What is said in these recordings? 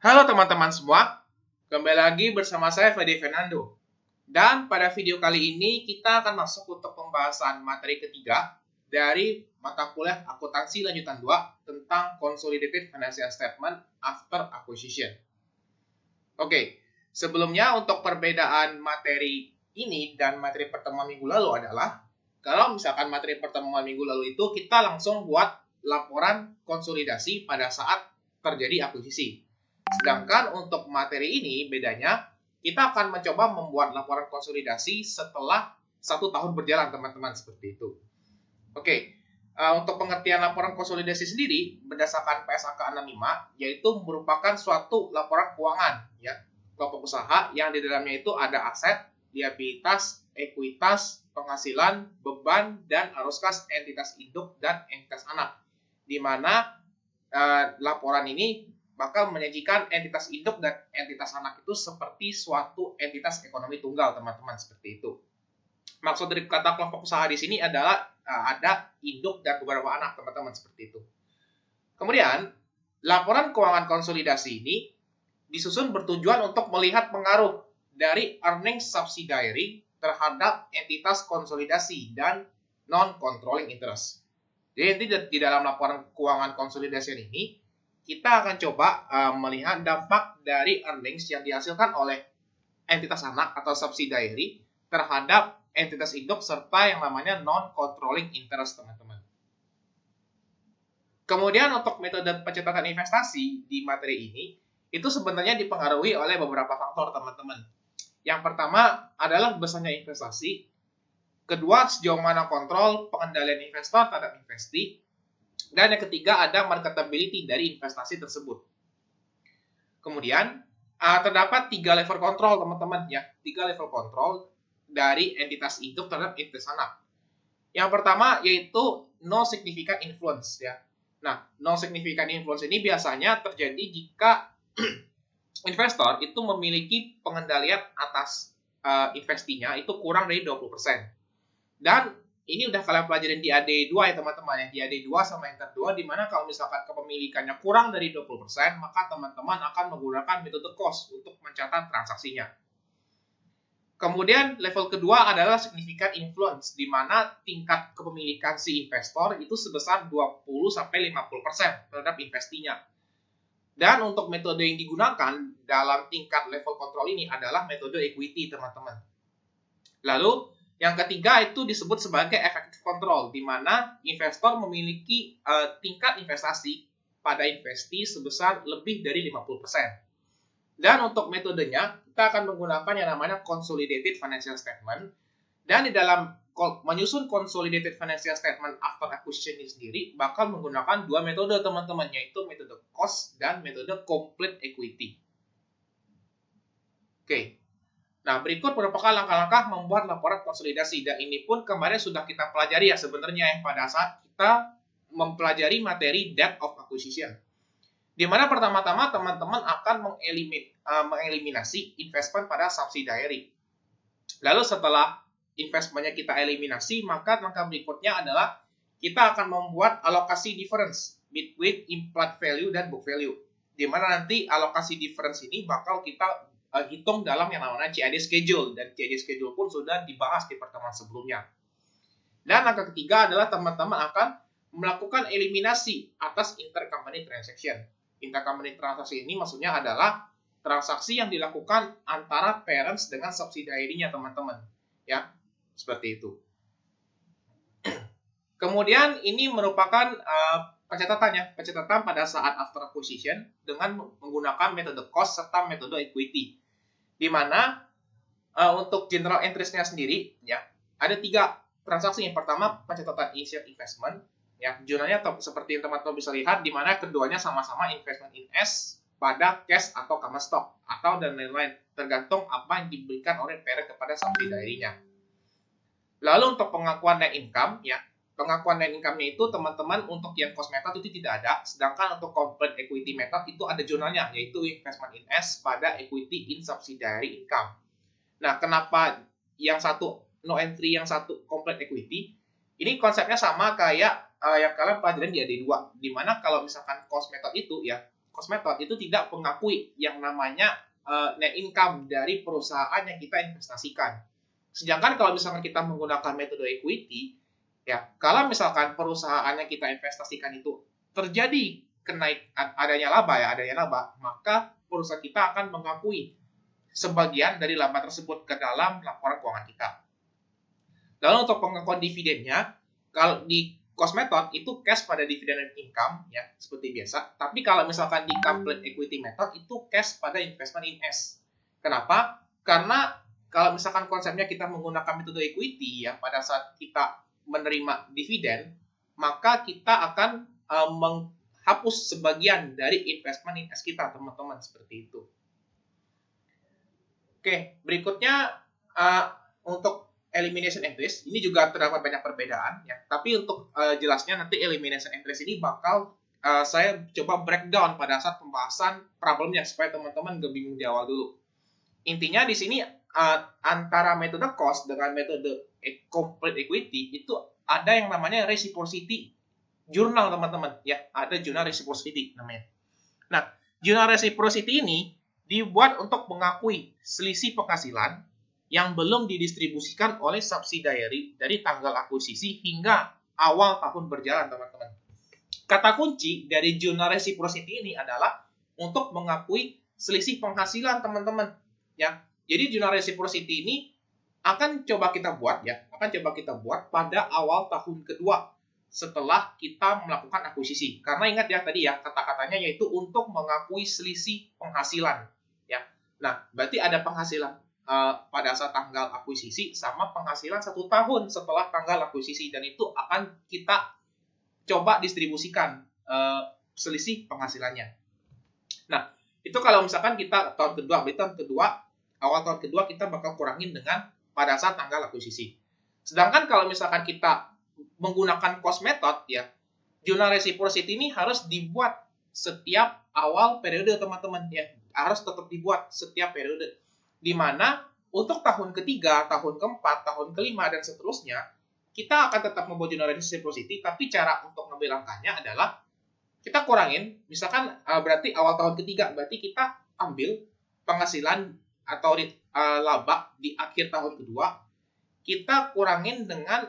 Halo teman-teman semua, kembali lagi bersama saya Fede Fernando. Dan pada video kali ini kita akan masuk untuk pembahasan materi ketiga dari mata kuliah akuntansi lanjutan 2 tentang Consolidated Financial Statement After Acquisition. Oke, sebelumnya untuk perbedaan materi ini dan materi pertemuan minggu lalu adalah, kalau misalkan materi pertemuan minggu lalu itu kita langsung buat laporan konsolidasi pada saat terjadi akuisisi. Sedangkan untuk materi ini bedanya, kita akan mencoba membuat laporan konsolidasi setelah 1 tahun berjalan, teman-teman, seperti itu. Oke, untuk pengertian laporan konsolidasi sendiri berdasarkan PSAK 65, yaitu merupakan suatu laporan keuangan ya kelompok usaha yang di dalamnya itu ada aset, liabilitas, ekuitas, penghasilan, beban, dan arus kas entitas induk dan entitas anak. Di mana laporan ini bakal menyajikan entitas induk dan entitas anak itu seperti suatu entitas ekonomi tunggal, teman-teman, seperti itu. Maksud dari kata kelompok usaha di sini adalah ada induk dan beberapa anak, teman-teman, seperti itu. Kemudian, laporan keuangan konsolidasi ini disusun bertujuan untuk melihat pengaruh dari earnings subsidiary terhadap entitas konsolidasi dan non-controlling interest. Jadi di dalam laporan keuangan konsolidasi ini, kita akan coba melihat dampak dari earnings yang dihasilkan oleh entitas anak atau subsidiary terhadap entitas induk serta yang namanya non-controlling interest, teman-teman. Kemudian untuk metode pencatatan investasi di materi ini, itu sebenarnya dipengaruhi oleh beberapa faktor, teman-teman. Yang pertama adalah besarnya investasi. Kedua, sejauh mana kontrol pengendalian investor terhadap investasi. Dan yang ketiga ada marketability dari investasi tersebut. Kemudian terdapat 3 level kontrol, teman-teman ya. 3 level kontrol dari entitas induk terhadap entitas anak. Yang pertama yaitu no significant influence ya. Nah, no significant influence ini biasanya terjadi jika investor itu memiliki pengendalian atas investinya itu kurang dari 20%. Dan ini udah kalian pelajarin di AD2 ya, teman-teman ya. Di AD2 sama Enter 2, di mana kalau misalkan kepemilikannya kurang dari 20%, maka teman-teman akan menggunakan metode cost untuk mencatat transaksinya. Kemudian level kedua adalah significant influence, di mana tingkat kepemilikan si investor itu sebesar 20-50% terhadap investinya. Dan untuk metode yang digunakan dalam tingkat level kontrol ini adalah metode equity, teman-teman. Lalu yang ketiga itu disebut sebagai effective control, di mana investor memiliki tingkat investasi pada investi sebesar lebih dari 50%. Dan untuk metodenya, kita akan menggunakan yang namanya Consolidated Financial Statement. Dan di dalam menyusun Consolidated Financial Statement After Acquisition ini sendiri, bakal menggunakan 2 metode, teman-teman, yaitu metode cost dan metode complete equity. Oke. Nah, berikut merupakan langkah-langkah membuat laporan konsolidasi. Dan ini pun kemarin sudah kita pelajari ya sebenarnya pada saat kita mempelajari materi Date of Acquisition. Di mana pertama-tama teman-teman akan mengeliminasi investment pada subsidiary. Lalu setelah investmentnya kita eliminasi, maka langkah berikutnya adalah kita akan membuat alokasi difference between implied value dan book value. Di mana nanti alokasi difference ini bakal kita hitung dalam yang namanya CAD schedule, dan CAD schedule pun sudah dibahas di pertemuan sebelumnya. Dan langkah ketiga adalah teman-teman akan melakukan eliminasi atas intercompany transaction. Intercompany transaksi ini maksudnya adalah transaksi yang dilakukan antara parents dengan subsidiary-nya, teman-teman. Ya, seperti itu. Kemudian ini merupakan pencatatan pada saat after acquisition dengan menggunakan metode cost serta metode equity. Di mana untuk general interest-nya sendiri ya ada 3 transaksi. Yang pertama pencatatan initial investment ya, jurnalnya seperti yang teman-teman bisa lihat, di mana keduanya sama-sama investment in S pada cash atau common stock atau dan lain-lain, tergantung apa yang diberikan oleh parent kepada subsidiary-nya. Lalu untuk pengakuan net income ya, pengakuan net income-nya itu teman-teman untuk yang cost method itu tidak ada, sedangkan untuk complete equity method itu ada jurnalnya, yaitu investment in S pada equity in subsidiary income. Nah, kenapa yang satu no entry, yang satu complete equity? Ini konsepnya sama kayak yang kalian pelajarin di AD2, di mana kalau misalkan cost method itu ya, cost method itu tidak mengakui yang namanya net income dari perusahaan yang kita investasikan. Sedangkan kalau misalkan kita menggunakan metode equity, ya, kalau misalkan perusahaan yang kita investasikan itu terjadi adanya laba, maka perusahaan kita akan mengakui sebagian dari laba tersebut ke dalam laporan keuangan kita. Lalu untuk pengakuan dividennya, kalau di cost method itu cash pada dividend income ya seperti biasa. Tapi kalau misalkan di complete equity method itu cash pada investment in S. Kenapa? Karena kalau misalkan konsepnya kita menggunakan metode equity ya pada saat kita menerima dividen, maka kita akan menghapus sebagian dari investment in S kita, teman-teman, seperti itu. Oke, berikutnya untuk elimination entries, ini juga terdapat banyak perbedaan ya. Tapi untuk jelasnya nanti elimination entries ini bakal saya coba breakdown pada saat pembahasan problemnya supaya teman-teman gak bingung di awal dulu. Intinya di sini antara metode cost dengan metode complete equity itu ada yang namanya reciprocity journal, teman-teman ya. Ada jurnal reciprocity namanya. Nah, jurnal reciprocity ini dibuat untuk mengakui selisih penghasilan yang belum didistribusikan oleh subsidiary dari tanggal akuisisi hingga awal tahun berjalan, teman-teman. Kata kunci dari jurnal reciprocity ini adalah untuk mengakui selisih penghasilan, teman-teman. Ya, jadi jurnal reciprocity ini akan coba kita buat pada awal tahun kedua setelah kita melakukan akuisisi. Karena ingat ya tadi ya kata-katanya yaitu untuk mengakui selisih penghasilan. Ya, nah berarti ada penghasilan pada saat tanggal akuisisi sama penghasilan 1 tahun setelah tanggal akuisisi, dan itu akan kita coba distribusikan selisih penghasilannya. Nah, itu kalau misalkan kita awal tahun kedua kita bakal kurangin dengan pada saat tanggal akuisisi. Sedangkan kalau misalkan kita menggunakan cost method ya, jurnal reciprocity ini harus dibuat setiap awal periode, teman-teman ya. Harus tetap dibuat setiap periode. Di mana untuk tahun ketiga, tahun keempat, tahun kelima, dan seterusnya, kita akan tetap membuat jurnal reciprocity, tapi cara untuk ngambil angkanya adalah kita kurangin, misalkan berarti awal tahun ketiga, berarti kita ambil penghasilan atau laba di akhir tahun kedua, kita kurangin dengan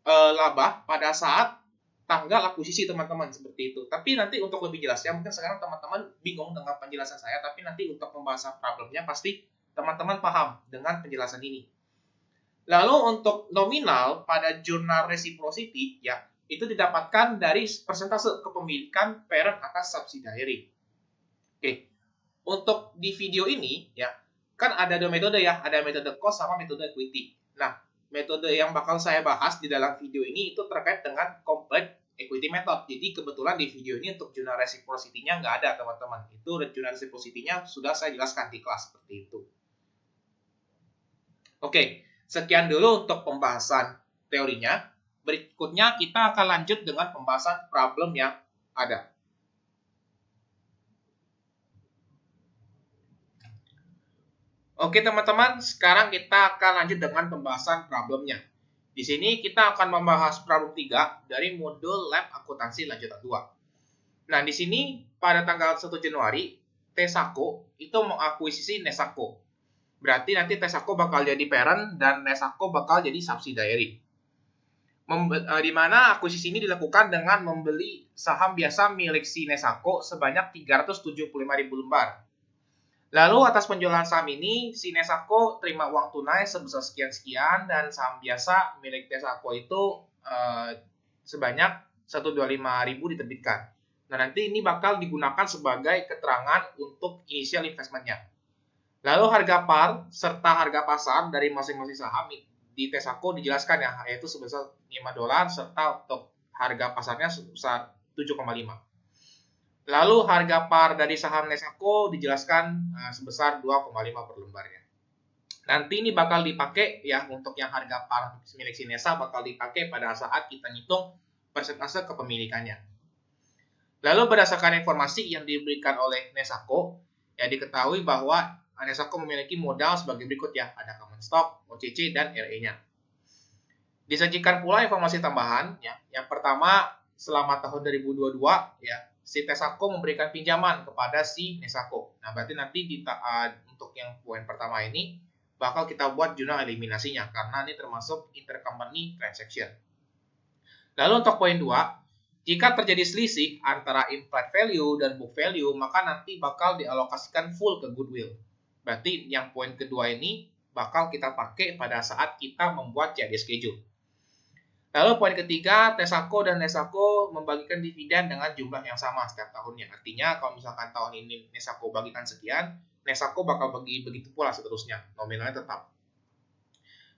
laba pada saat tanggal akuisisi, teman-teman, seperti itu. Tapi nanti untuk lebih jelasnya, mungkin sekarang teman-teman bingung dengan penjelasan saya, tapi nanti untuk pembahasan problemnya pasti teman-teman paham dengan penjelasan ini. Lalu untuk nominal pada jurnal reciprocity ya, itu didapatkan dari persentase kepemilikan parent atas subsidiary. Oke. Untuk di video ini ya, kan ada 2 metode ya, ada metode cost sama metode equity. Nah, metode yang bakal saya bahas di dalam video ini itu terkait dengan complete equity method. Jadi kebetulan di video ini untuk jurnal reciprocity-nya nggak ada, teman-teman. Itu jurnal reciprocity-nya sudah saya jelaskan di kelas seperti itu. Oke, sekian dulu untuk pembahasan teorinya. Berikutnya kita akan lanjut dengan pembahasan problem yang ada. Oke teman-teman, sekarang kita akan lanjut dengan pembahasan problemnya. Di sini kita akan membahas problem 3 dari modul Lab Akuntansi Lanjutan 2. Nah, di sini pada tanggal 1 Januari, Tesako itu mengakuisisi Nesako. Berarti nanti Tesako bakal jadi parent dan Nesako bakal jadi subsidiary. Di mana akuisisi ini dilakukan dengan membeli saham biasa milik si Nesako sebanyak 375.000 lembar. Lalu atas penjualan saham ini, si Nesako terima uang tunai sebesar sekian-sekian dan saham biasa milik Tesako itu sebanyak 125.000 diterbitkan. Nah, nanti ini bakal digunakan sebagai keterangan untuk initial investment-nya. Lalu harga par serta harga pasar dari masing-masing saham di Tesako dijelaskan ya, yaitu sebesar $5 serta untuk harga pasarnya sebesar 7,5. Lalu harga par dari saham Nesako dijelaskan sebesar 2,5 per lembarnya. Nanti ini bakal dipakai ya untuk yang harga par milik si Nesa bakal dipakai pada saat kita ngitung persentase kepemilikannya. Lalu berdasarkan informasi yang diberikan oleh Nesako, ya diketahui bahwa Nesako memiliki modal sebagai berikut ya, ada common stock, OCC, dan RE-nya. Disajikan pula informasi tambahan ya. Yang pertama, selama tahun 2022 ya, si Tesako memberikan pinjaman kepada si Nesako. Nah, berarti nanti untuk yang poin pertama ini bakal kita buat jurnal eliminasinya karena ini termasuk intercompany transaction. Lalu untuk poin 2, jika terjadi selisih antara implied value dan book value, maka nanti bakal dialokasikan full ke goodwill. Berarti yang poin kedua ini bakal kita pakai pada saat kita membuat CAD schedule. Lalu poin ketiga, Tesako dan Nesako membagikan dividen dengan jumlah yang sama setiap tahunnya. Artinya kalau misalkan tahun ini Nesako bagikan sekian, Nesako bakal bagi begitu pula seterusnya, nominalnya tetap.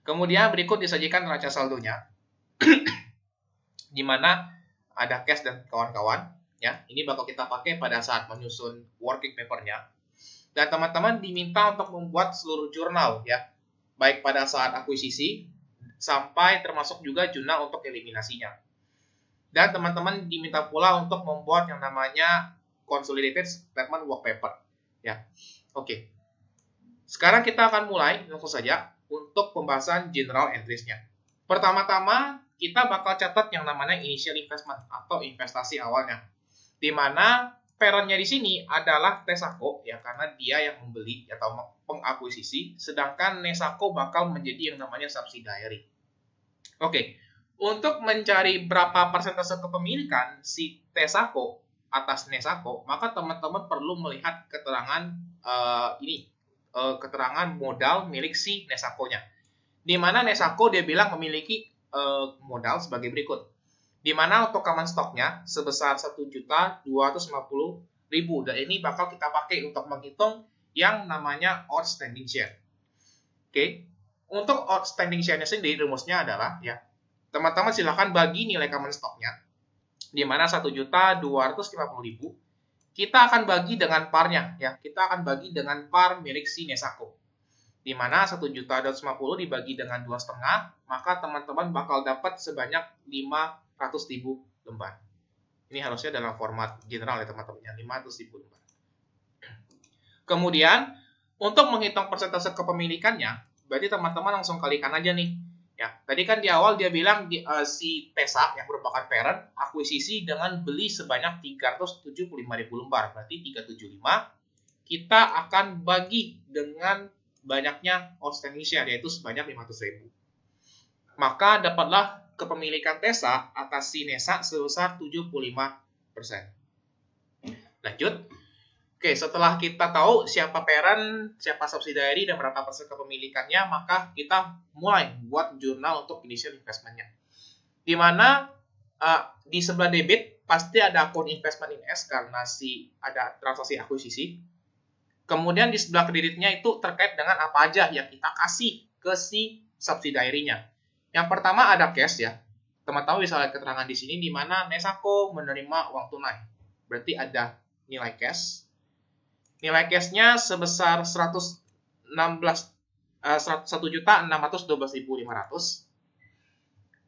Kemudian berikut disajikan neraca saldonya, di mana ada cash dan kawan-kawan. Ya, ini bakal kita pakai pada saat menyusun working paper-nya. Dan teman-teman diminta untuk membuat seluruh jurnal, ya, baik pada saat akuisisi sampai termasuk juga jurnal untuk eliminasinya. Dan teman-teman diminta pula untuk membuat yang namanya consolidated statement work paper. Ya, oke. Sekarang kita akan mulai langsung saja untuk pembahasan general entries-nya. Pertama-tama kita bakal catat yang namanya initial investment atau investasi awalnya, di mana parent-nya di sini adalah Tesako, ya, karena dia yang membeli atau pengakuisisi, sedangkan Nesako bakal menjadi yang namanya subsidiary. Oke, untuk mencari berapa persentase kepemilikan si Tesako atas Nesako, maka teman-teman perlu melihat keterangan keterangan modal milik si Nesakonya. Di mana Nesako dia bilang memiliki modal sebagai berikut. Di mana untuk common stock-nya sebesar 1.250.000, dan ini bakal kita pakai untuk menghitung yang namanya outstanding share. Oke. Untuk outstanding share-nya sendiri rumusnya adalah, ya, teman-teman silahkan bagi nilai common stock-nya, di mana 1.250.000 kita akan bagi dengan par-nya, ya. Kita akan bagi dengan par milik si Nesako. Di mana 1.250.000 dibagi dengan 2,5, maka teman-teman bakal dapat sebanyak 500.000 lembar. Ini harusnya dalam format general, ya teman-teman, 500.000 lembar. Kemudian, untuk menghitung persentase kepemilikannya, berarti teman-teman langsung kalikan aja nih. Ya, tadi kan di awal dia bilang si Tesa yang merupakan parent akuisisi dengan beli sebanyak 375.000 lembar, berarti 375 kita akan bagi dengan banyaknya outstanding share, yaitu sebanyak 500.000. Maka dapatlah kepemilikan Tesa atas si Nesa sebesar 75%. Lanjut. Oke, setelah kita tahu siapa parent, siapa subsidiary, dan berapa persen kepemilikannya, maka kita mulai buat jurnal untuk initial investment-nya. Di mana di sebelah debit pasti ada akun investment in S karena ada transaksi akuisisi. Kemudian di sebelah kreditnya itu terkait dengan apa aja yang kita kasih ke si subsidiary-nya. Yang pertama ada cash, ya. Teman-teman bisa lihat keterangan di sini di mana Nesako menerima uang tunai. Berarti ada nilai cash. Nilai cash-nya sebesar 1.612.500.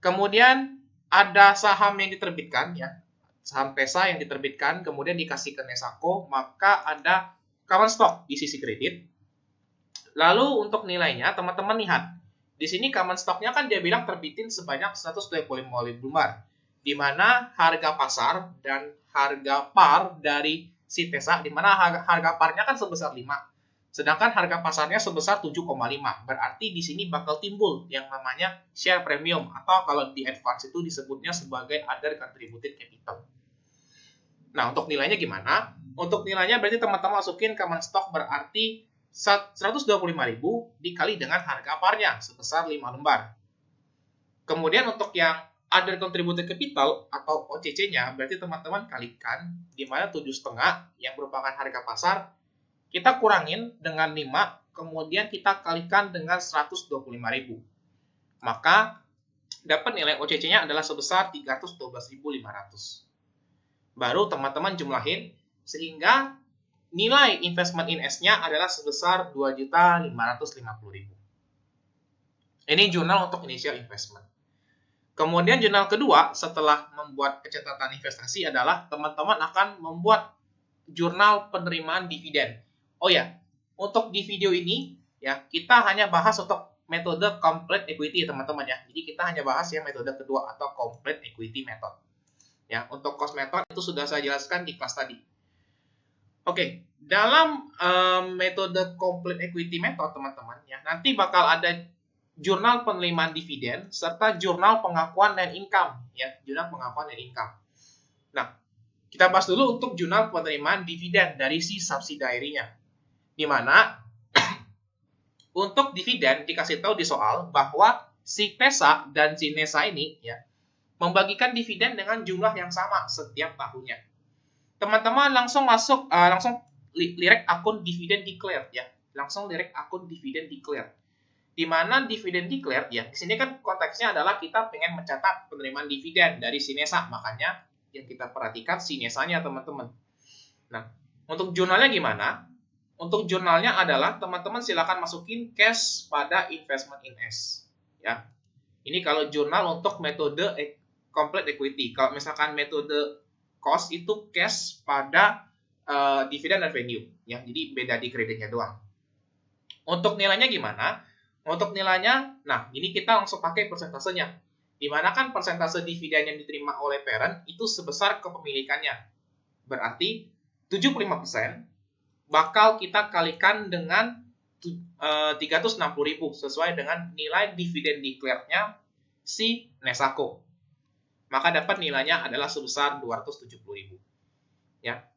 Kemudian ada saham yang diterbitkan, ya. Saham PESA yang diterbitkan kemudian dikasih ke Nesako, maka ada common stock di sisi kredit. Lalu untuk nilainya, teman-teman lihat. Di sini common stock-nya kan dia bilang terbitin sebanyak 125.000 lembar. Di mana harga pasar dan harga par dari si Tesa, di mana harga parnya kan sebesar 5. Sedangkan harga pasarnya sebesar 7,5. Berarti di sini bakal timbul yang namanya share premium, atau kalau di advance itu disebutnya sebagai other contributed capital. Nah, untuk nilainya gimana? Untuk nilainya berarti teman-teman masukin common stock berarti 125.000 dikali dengan harga parnya sebesar 5 lembar. Kemudian untuk yang other contributed capital atau OCC-nya berarti teman-teman kalikan di mana 7,5 yang merupakan harga pasar kita kurangin dengan 5, kemudian kita kalikan dengan 125.000. Maka dapat nilai OCC-nya adalah sebesar 312.500. Baru teman-teman jumlahin sehingga nilai investment in S-nya adalah sebesar 2.550.000. Ini jurnal untuk initial investment. Kemudian jurnal kedua setelah membuat pencatatan investasi adalah teman-teman akan membuat jurnal penerimaan dividen. Oh ya, untuk di video ini ya kita hanya bahas untuk metode complete equity, teman-teman, ya. Jadi kita hanya bahas ya metode kedua atau complete equity method. Ya, untuk cost method itu sudah saya jelaskan di kelas tadi. Oke, dalam metode complete equity method teman-teman ya, nanti bakal ada jurnal penerimaan dividen serta jurnal pengakuan net income ya, jurnal pengakuan net income. Nah, kita bahas dulu untuk jurnal penerimaan dividen dari si subsidiary-nya. Di mana untuk dividen dikasih tahu di soal bahwa si TESA dan si NESA ini ya membagikan dividen dengan jumlah yang sama setiap tahunnya. Teman-teman langsung masuk, langsung lirik akun dividen declared ya. Langsung lirik akun dividen declared. Di mana dividen declared ya, di sini kan konteksnya adalah kita pengen mencatat penerimaan dividen dari si NESA, makanya yang kita perhatikan si NESA-nya teman-teman. Nah, untuk jurnalnya gimana? Untuk jurnalnya adalah teman-teman silakan masukin cash pada investment in S. Ya. Ini kalau jurnal untuk metode complete equity. Kalau misalkan metode cost itu cash pada dividen revenue ya. Jadi beda di kreditnya doang. Untuk nilainya gimana? Untuk nilainya, nah ini kita langsung pakai persentasenya. Dimana kan persentase dividen yang diterima oleh parent itu sebesar kepemilikannya. Berarti 75% bakal kita kalikan dengan 360.000 sesuai dengan nilai dividen declared-nya si NESACO. Maka dapat nilainya adalah sebesar 270.000. Ya.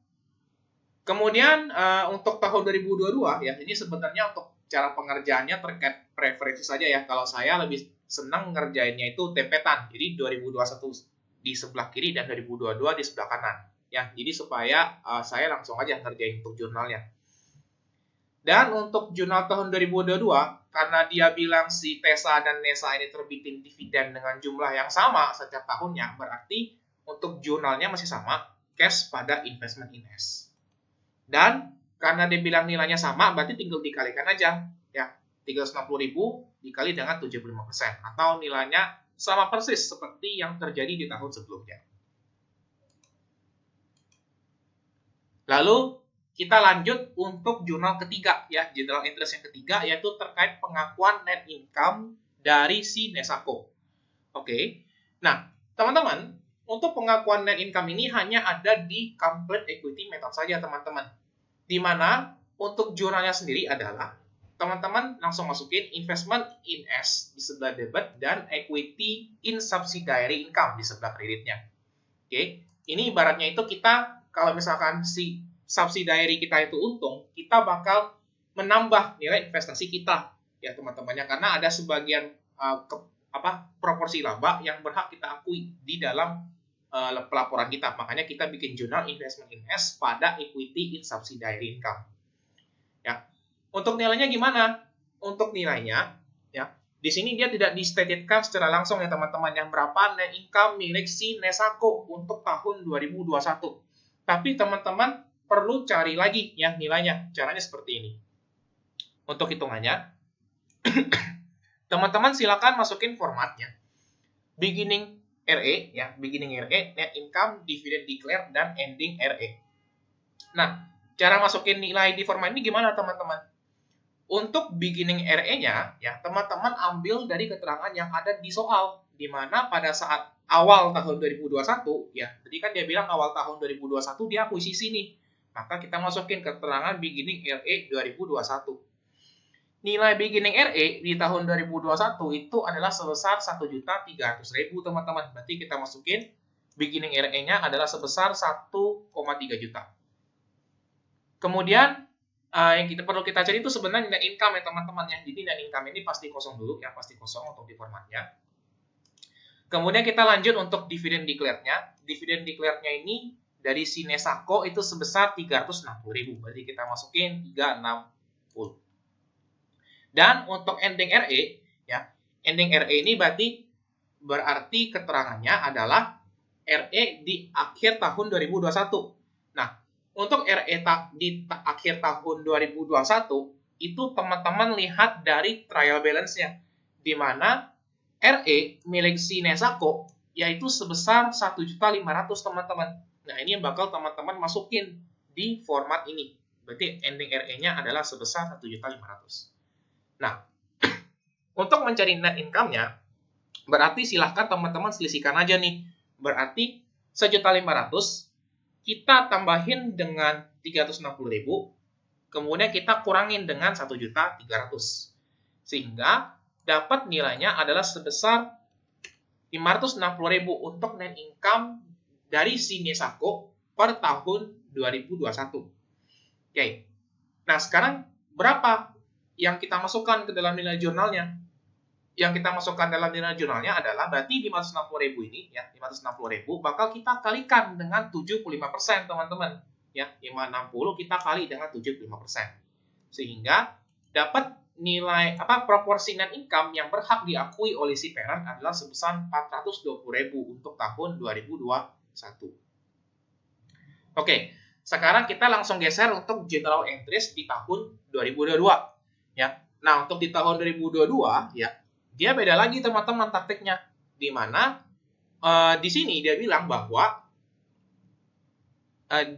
Kemudian untuk tahun 2022 ya, ini sebenarnya untuk cara pengerjaannya terkait preferensi saja ya. Kalau saya lebih senang ngerjainnya itu tempetan. Jadi 2021 di sebelah kiri dan 2022 di sebelah kanan. Ya, jadi supaya saya langsung aja ngerjain untuk jurnalnya. Dan untuk jurnal tahun 2022, karena dia bilang si TESA dan NESA ini terbitin dividen dengan jumlah yang sama setiap tahunnya, berarti untuk jurnalnya masih sama, cash pada investment in S. Dan karena dia bilang nilainya sama, berarti tinggal dikalikan aja. Ya, 360.000 dikali dengan 75%. Atau nilainya sama persis seperti yang terjadi di tahun sebelumnya. Lalu, kita lanjut untuk jurnal ketiga ya, general interest yang ketiga yaitu terkait pengakuan net income dari si NESACO. Oke. Nah, teman-teman, untuk pengakuan net income ini hanya ada di complete equity method saja, teman-teman. Di mana untuk jurnalnya sendiri adalah teman-teman langsung masukin investment in S di sebelah debit dan equity in subsidiary income di sebelah kreditnya. Oke. Ini ibaratnya itu kita kalau misalkan si subsidiary kita itu untung, kita bakal menambah nilai investasi kita ya teman-temannya, karena ada sebagian proporsi laba yang berhak kita akui di dalam pelaporan kita. Makanya kita bikin jurnal investment in S pada equity in subsidiary income. Ya. Untuk nilainya gimana? Untuk nilainya ya, di sini dia tidak distatetkan secara langsung ya teman-teman yang berapa net income milik si NESACO untuk tahun 2021. Tapi teman-teman perlu cari lagi ya nilainya. Caranya seperti ini. Untuk hitungannya, teman-teman silakan masukin formatnya. Beginning RE ya, beginning RE, net income, dividend declared dan ending RE. Nah, cara masukin nilai di format ini gimana teman-teman? Untuk beginning RE-nya ya, teman-teman ambil dari keterangan yang ada di soal, di mana pada saat awal tahun 2021 ya, tadi kan dia bilang awal tahun 2021 dia akuisisi nih. Maka kita masukin keterangan beginning RE 2021. Nilai beginning RE di tahun 2021 itu adalah sebesar 1.300.000 teman-teman. Berarti kita masukin beginning RE-nya adalah sebesar 1,3 juta. Kemudian yang perlu kita cari itu sebenarnya net income ya teman-teman ya. Jadi net income ini pasti kosong dulu ya, pasti kosong untuk di formatnya. Kemudian kita lanjut untuk dividen declared-nya. Dividen declared-nya ini dari si NESACO itu sebesar 360.000. Berarti kita masukin 360. Dan untuk ending RE ya, ending RE ini berarti keterangannya adalah RE di akhir tahun 2021. Nah, untuk RE di akhir tahun 2021 itu teman-teman lihat dari trial balance-nya, di mana RE milik si NESACO yaitu sebesar 1.500.000 teman-teman. Nah, ini yang bakal teman-teman masukin di format ini. Berarti ending RE-nya adalah sebesar 1.500.000. Nah, untuk mencari net income-nya, berarti silahkan teman-teman selisihkan aja nih. Berarti 1.500.000 kita tambahin dengan 360.000, kemudian kita kurangin dengan 1.300.000. Sehingga dapat nilainya adalah sebesar 560.000 untuk net income dari si Nesako per tahun 2021. Oke. Nah, sekarang berapa yang kita masukkan ke dalam nilai jurnalnya? Yang kita masukkan dalam nilai jurnalnya adalah berarti 560.000 ini ya, 560.000 bakal kita kalikan dengan 75%, teman-teman. Ya, 560 kita kali dengan 75%. Sehingga dapat nilai proporsi net income yang berhak diakui oleh si parent adalah sebesar 420.000 untuk tahun 2021. Oke, sekarang kita langsung geser untuk general entries di tahun 2022 ya. Nah, untuk di tahun 2022 ya, dia beda lagi teman-teman taktiknya, di mana di sini dia bilang bahwa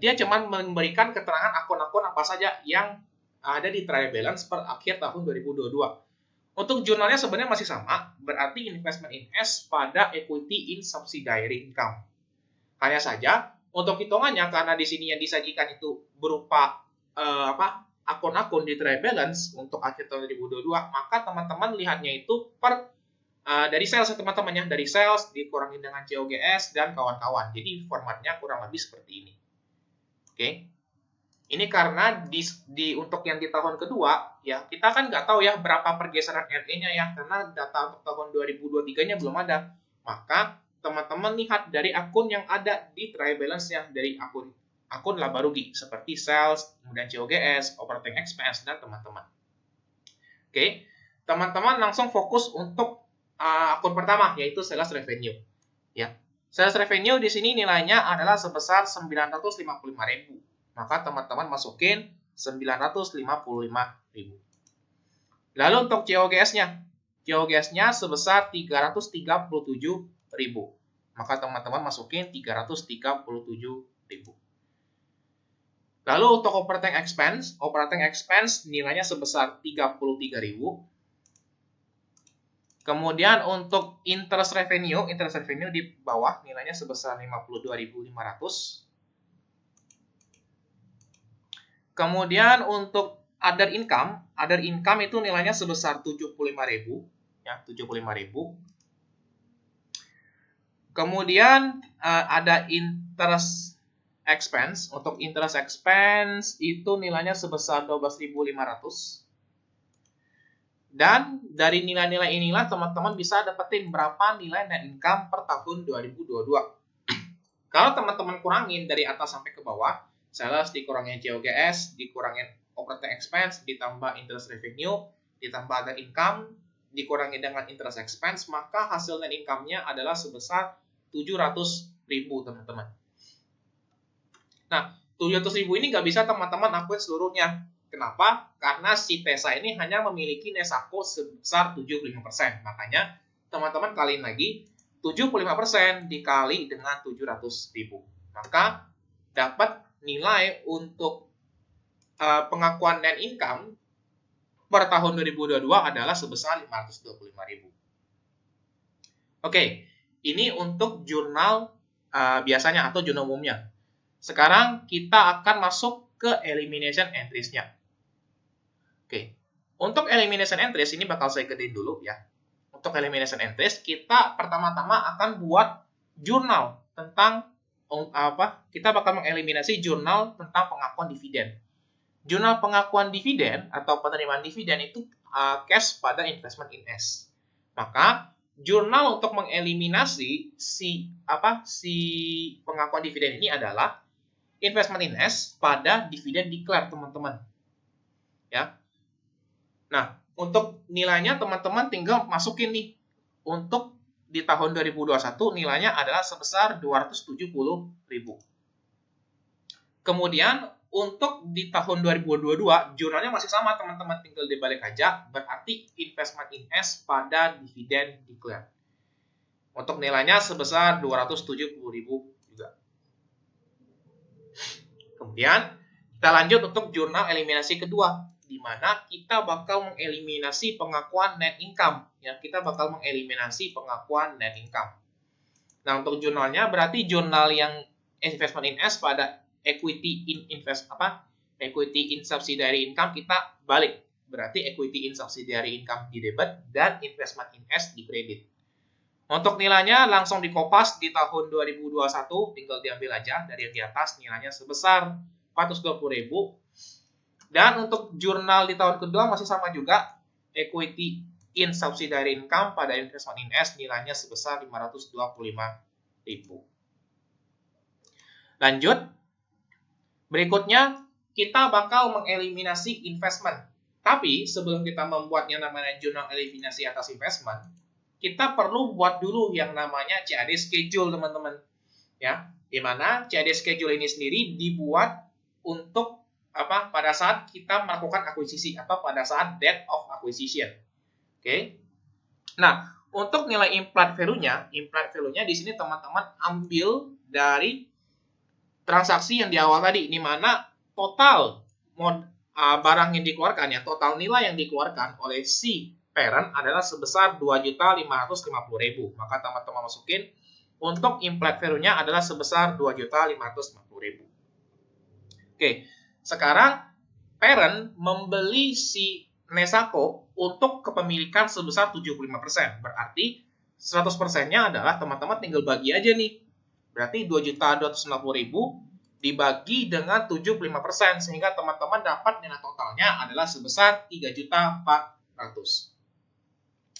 dia cuma memberikan keterangan akun-akun apa saja yang ada di trial balance per akhir tahun 2022. Untuk jurnalnya sebenarnya masih sama, berarti investment in S pada equity in subsidiary income. Hanya saja untuk hitungannya, karena di sini yang disajikan itu berupa akun-akun di trial balance untuk akhir tahun 2022, maka teman-teman lihatnya itu per dari sales teman-teman ya, dari sales dikurangin dengan COGS dan kawan-kawan. Jadi formatnya kurang lebih seperti ini. Oke. Ini karena untuk yang di tahun kedua ya, kita kan nggak tahu ya berapa pergeseran RE-nya ya, karena data untuk tahun 2023-nya belum ada. Maka teman-teman lihat dari akun yang ada di trial balance-nya, dari akun laba rugi seperti sales, kemudian COGS, operating expense, dan teman-teman. Oke, teman-teman langsung fokus untuk akun pertama, yaitu sales revenue. Ya, sales revenue di sini nilainya adalah sebesar 955.000. Maka teman-teman masukin 955.000. Lalu untuk COGS-nya sebesar 337.000. Maka teman-teman masukin 337.000. Lalu untuk operating expense nilainya sebesar 33.000. Kemudian untuk interest revenue di bawah nilainya sebesar 52.500. Kemudian untuk other income itu nilainya sebesar 75.000 ya, 75.000. Kemudian ada interest expense. Untuk interest expense itu nilainya sebesar 12.500. Dan dari nilai-nilai inilah teman-teman bisa dapetin berapa nilai net income per tahun 2022. Kalau teman-teman kurangin dari atas sampai ke bawah, sales dikurangin COGS, dikurangin operating expense, ditambah interest revenue, ditambah other income, dikurangi dengan interest expense, maka hasil net income-nya adalah sebesar 700.000, teman-teman. Nah, 700.000 ini nggak bisa teman-teman akuin seluruhnya. Kenapa? Karena si TESA ini hanya memiliki Nesako sebesar 75%. Makanya, teman-teman kaliin lagi, 75% dikali dengan 700.000. Maka, dapat nilai untuk pengakuan net income per tahun 2022 adalah sebesar 525.000. Oke, ini untuk jurnal biasanya atau jurnal umumnya. Sekarang kita akan masuk ke elimination entries-nya. Oke, untuk elimination entries ini bakal saya gedein dulu ya. Untuk elimination entries, kita pertama-tama akan buat jurnal tentang kita bakal mengeliminasi jurnal tentang pengakuan dividen. Jurnal pengakuan dividen atau penerimaan dividen itu cash pada investment in S. Maka jurnal untuk mengeliminasi si pengakuan dividen ini adalah investment in S pada dividen declare, teman-teman. Ya. Nah, untuk nilainya teman-teman tinggal masukin nih. Untuk di tahun 2021 nilainya adalah sebesar 270.000. Kemudian untuk di tahun 2022 jurnalnya masih sama, teman-teman, tinggal dibalik aja, berarti investment in S pada dividen declare. Untuk nilainya sebesar 270.000 juga. Kemudian kita lanjut untuk jurnal eliminasi kedua, di mana kita bakal mengeliminasi pengakuan net income. Ya, kita bakal mengeliminasi pengakuan net income. Nah, untuk jurnalnya berarti jurnal yang investment in S pada equity in subsidiary income kita balik. Berarti equity in subsidiary income di debit dan investment in S di kredit. Untuk nilainya langsung dikopas di tahun 2021, tinggal diambil aja dari yang di atas, nilainya sebesar 420.000. Dan untuk jurnal di tahun kedua masih sama juga, equity in subsidiary income pada investment in S nilainya sebesar 525.000. Lanjut, berikutnya kita bakal mengeliminasi investment. Tapi sebelum kita membuat yang namanya jurnal eliminasi atas investment, kita perlu buat dulu yang namanya CAD schedule, teman-teman. Ya, di mana CAD schedule ini sendiri dibuat untuk pada saat kita melakukan akuisisi atau pada saat date of acquisition. Oke. Nah, untuk nilai implied value-nya di sini teman-teman ambil dari transaksi yang di awal tadi, di mana total barang yang dikeluarkan, ya, total nilai yang dikeluarkan oleh si parent adalah sebesar 2.550.000. Maka teman-teman masukin untuk implied value-nya adalah sebesar 2.550.000. Oke, sekarang parent membeli si Nesako untuk kepemilikan sebesar 75%. Berarti 100%-nya adalah teman-teman tinggal bagi aja nih. Berarti 2.250.000 dibagi dengan 75%, sehingga teman-teman dapat nilai totalnya adalah sebesar 3.400.000.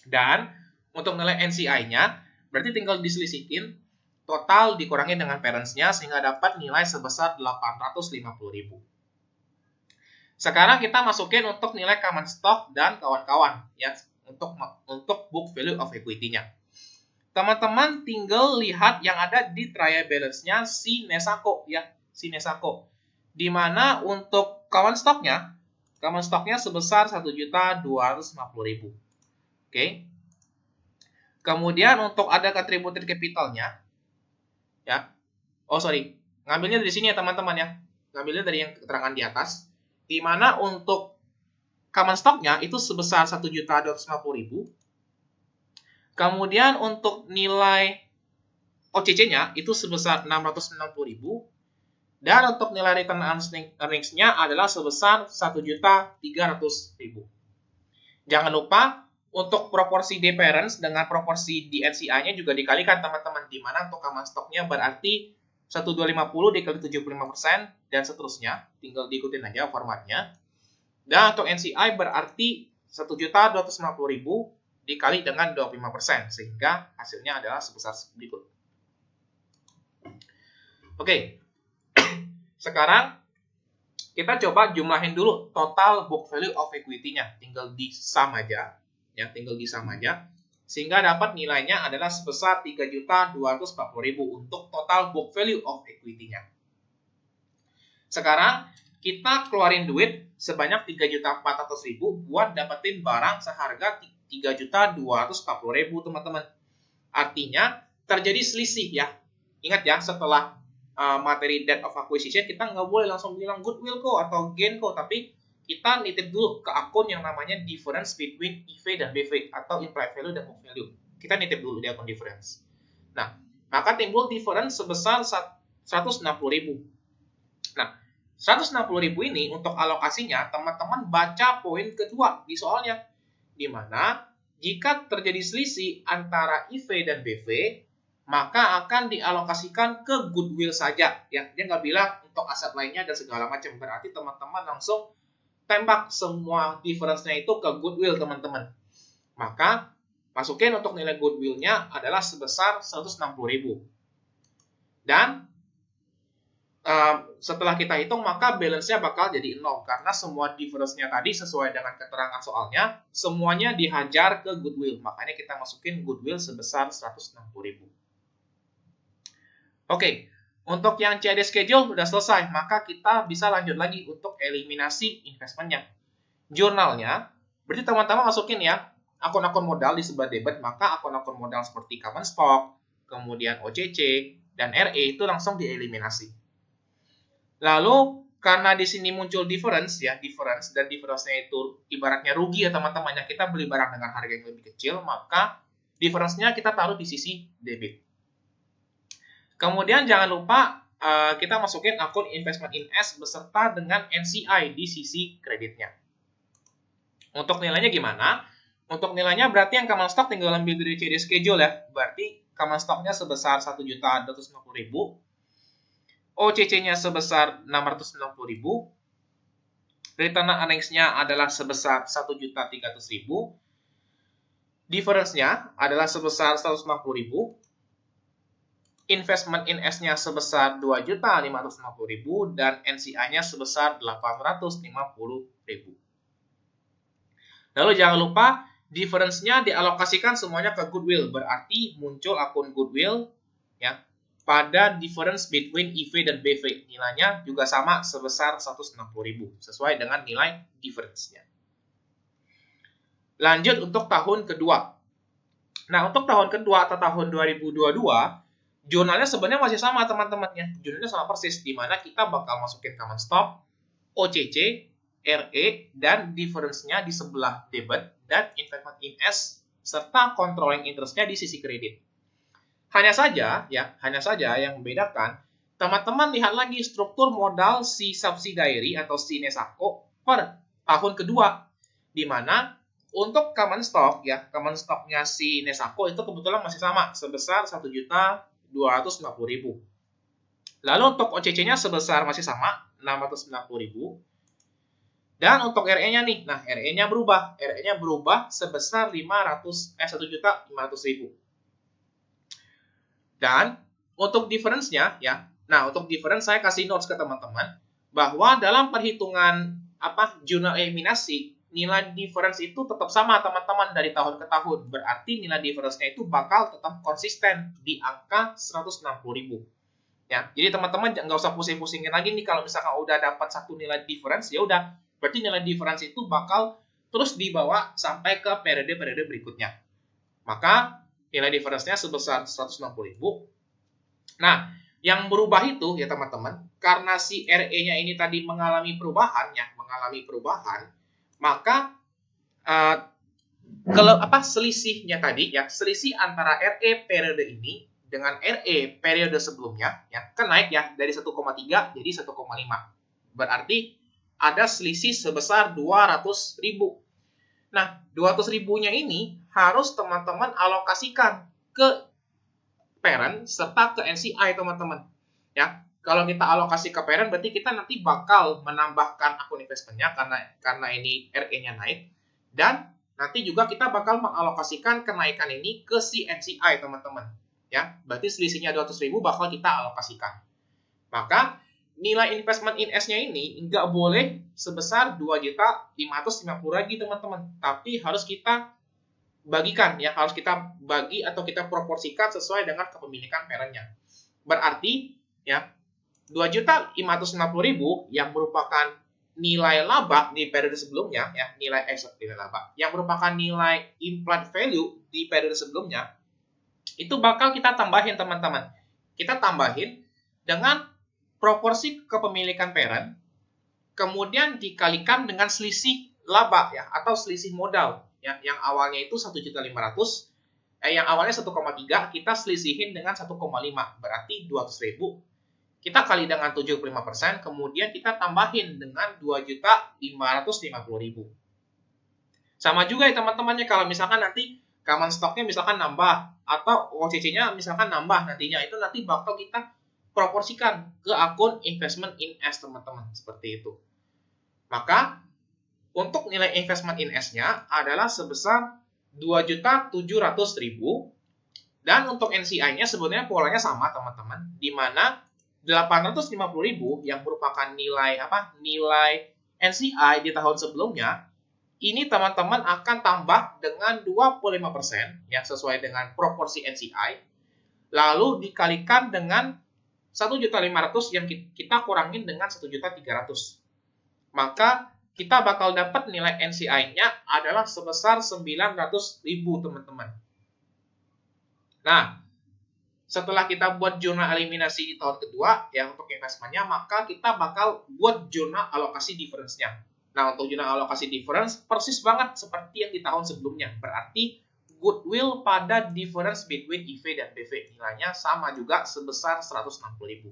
Dan untuk nilai NCI-nya, berarti tinggal diselisihin, total dikurangi dengan parents-nya, sehingga dapat nilai sebesar 850.000. Sekarang kita masukin untuk nilai common stock dan kawan-kawan, ya, untuk book value of equity-nya. Teman-teman tinggal lihat yang ada di trial balance-nya si Nesako, ya, si Nesako. Di mana untuk common stock-nya sebesar 1.250.000. Oke. Kemudian untuk ada contributed capital-nya, ya. Ngambilnya dari sini ya teman-teman ya. Ngambilnya dari yang keterangan di atas. Di mana untuk common stock-nya itu sebesar 1.250.000. Kemudian untuk nilai OCC-nya itu sebesar 660.000. Dan untuk nilai return earnings-nya adalah sebesar 1.300.000. Jangan lupa untuk proporsi D parents dengan proporsi di NCI-nya juga dikalikan, teman-teman. Di mana untuk common stock-nya berarti 1.250 dikali 75% dan seterusnya. Tinggal diikutin aja formatnya. Dan untuk NCI berarti 1.250.000 dikali dengan 25%, sehingga hasilnya adalah sebesar berikut. Oke. Sekarang kita coba jumlahin dulu total book value of equity-nya. Tinggal di sum aja, ya, sehingga dapat nilainya adalah sebesar 3.240.000 untuk total book value of equity-nya. Sekarang kita keluarin duit sebanyak 3.400.000 buat dapetin barang seharga 3.240.000, teman-teman. Artinya terjadi selisih, ya. Ingat ya, setelah materi date of acquisition kita nggak boleh langsung bilang goodwill kok atau gain kok, tapi kita nitip dulu ke akun yang namanya difference between IV dan BV atau implied value dan book value. Kita nitip dulu di akun difference. Nah, maka timbul difference sebesar 160.000. Nah, 160.000 ini untuk alokasinya teman-teman baca poin kedua di soalnya, di mana jika terjadi selisih antara IV dan BV, maka akan dialokasikan ke goodwill saja. Ya, dia nggak bilang untuk aset lainnya dan segala macam. Berarti teman-teman langsung tembak semua difference-nya itu ke goodwill, teman-teman. Maka masukin untuk nilai goodwill-nya adalah sebesar 160.000. Dan setelah kita hitung, maka balance-nya bakal jadi 0. Karena semua difference-nya tadi sesuai dengan keterangan soalnya, semuanya dihajar ke goodwill. Makanya kita masukin goodwill sebesar 160.000. Oke, untuk yang CAD schedule sudah selesai, maka kita bisa lanjut lagi untuk eliminasi investmentnya. Jurnalnya, berarti teman-teman masukin ya, akun-akun modal di sebelah debit, maka akun-akun modal seperti common stock, kemudian OCC, dan RE itu langsung dieliminasi. Lalu, karena di sini muncul difference, dan difference-nya itu ibaratnya rugi ya teman-teman, kita beli barang dengan harga yang lebih kecil, maka difference-nya kita taruh di sisi debit. Kemudian jangan lupa kita masukin akun investment in S beserta dengan NCI di sisi kreditnya. Untuk nilainya gimana? Untuk nilainya berarti yang common stock tinggal ambil dari CD schedule ya. Berarti common stocknya sebesar 1.250.000, OCC-nya sebesar 690.000, return earnings-nya adalah sebesar 1.300.000, difference-nya adalah sebesar 150.000, investment in S-nya sebesar 2.550.000, dan NCI-nya sebesar 850.000. Lalu jangan lupa difference-nya dialokasikan semuanya ke goodwill, berarti muncul akun goodwill ya pada difference between EV dan BV. Nilainya juga sama sebesar 160.000 sesuai dengan nilai difference-nya. Lanjut untuk tahun kedua. Nah, untuk tahun kedua atau tahun 2022, jurnalnya sebenarnya masih sama teman-temannya. Jurnalnya sama persis, di mana kita bakal masukin common stock, OCC, RE, dan difference-nya di sebelah debit, dan investment in S, serta controlling interest-nya di sisi kredit. Hanya saja yang membedakan, teman-teman lihat lagi struktur modal si subsidiary atau si Nesako per tahun kedua, di mana untuk common stock ya, common stock-nya si Nesako itu kebetulan masih sama sebesar 1.250.000. Lalu untuk OCC-nya sebesar masih sama 690.000. Dan untuk RE-nya nih, nah RE-nya berubah sebesar 1.500.000. Dan untuk difference-nya ya. Nah, untuk difference saya kasih notes ke teman-teman bahwa dalam perhitungan jurnal eliminasi, nilai difference itu tetap sama teman-teman dari tahun ke tahun. Berarti nilai difference-nya itu bakal tetap konsisten di angka 160.000. Ya, jadi teman-teman nggak usah pusing-pusingin lagi nih kalau misalkan udah dapat satu nilai difference, ya udah, berarti nilai difference itu bakal terus dibawa sampai ke periode-periode berikutnya. Maka nilai difference-nya sebesar 160.000. Nah, yang berubah itu ya teman-teman, karena si RE-nya ini tadi mengalami perubahan, maka selisihnya tadi ya, selisih antara RE periode ini dengan RE periode sebelumnya ya, kan naik ya dari 1,3 jadi 1,5. Berarti ada selisih sebesar 200.000. Nah, 200.000-nya ini harus teman-teman alokasikan ke parent serta ke NCI teman-teman. Ya, kalau kita alokasi ke parent berarti kita nanti bakal menambahkan akun investmentnya karena ini RE-nya naik, dan nanti juga kita bakal mengalokasikan kenaikan ini ke si NCI teman-teman. Ya, berarti selisihnya 200.000 bakal kita alokasikan. Maka nilai investment in S-nya ini nggak boleh sebesar 2.550.000 lagi teman-teman, tapi harus kita bagikan ya, harus kita bagi atau kita proporsikan sesuai dengan kepemilikan parentnya. Berarti ya 2.550.000 yang merupakan nilai laba di periode sebelumnya ya, nilai laba yang merupakan nilai implied value di periode sebelumnya, itu bakal kita tambahin teman-teman. Kita tambahin dengan proporsi kepemilikan parent, kemudian dikalikan dengan selisih laba ya, atau selisih modal ya, yang awalnya itu 1.500.000, yang awalnya 1,3 kita selisihin dengan 1,5, berarti 200.000. Kita kali dengan 75%, kemudian kita tambahin dengan 2.550.000. Sama juga ya teman-temannya, kalau misalkan nanti common stock-nya misalkan nambah atau OCC-nya misalkan nambah nantinya, itu nanti bakal kita proporsikan ke akun investment in S teman-teman, seperti itu. Maka untuk nilai investment in S-nya adalah sebesar 2.700.000, dan untuk NCI-nya sebenarnya polanya sama teman-teman, di mana 850.000 yang merupakan nilai NCI di tahun sebelumnya, ini teman-teman akan tambah dengan 25% yang sesuai dengan proporsi NCI, lalu dikalikan dengan 1.500.000 yang kita kurangin dengan 1.300.000. Maka kita bakal dapat nilai NCI-nya adalah sebesar 900.000 teman-teman. Nah, setelah kita buat jurnal eliminasi di tahun kedua ya untuk investmentnya, maka kita bakal buat jurnal alokasi difference-nya. Nah, untuk jurnal alokasi difference persis banget seperti yang di tahun sebelumnya. Berarti goodwill pada difference between EV dan PV. Nilainya sama juga sebesar 160.000.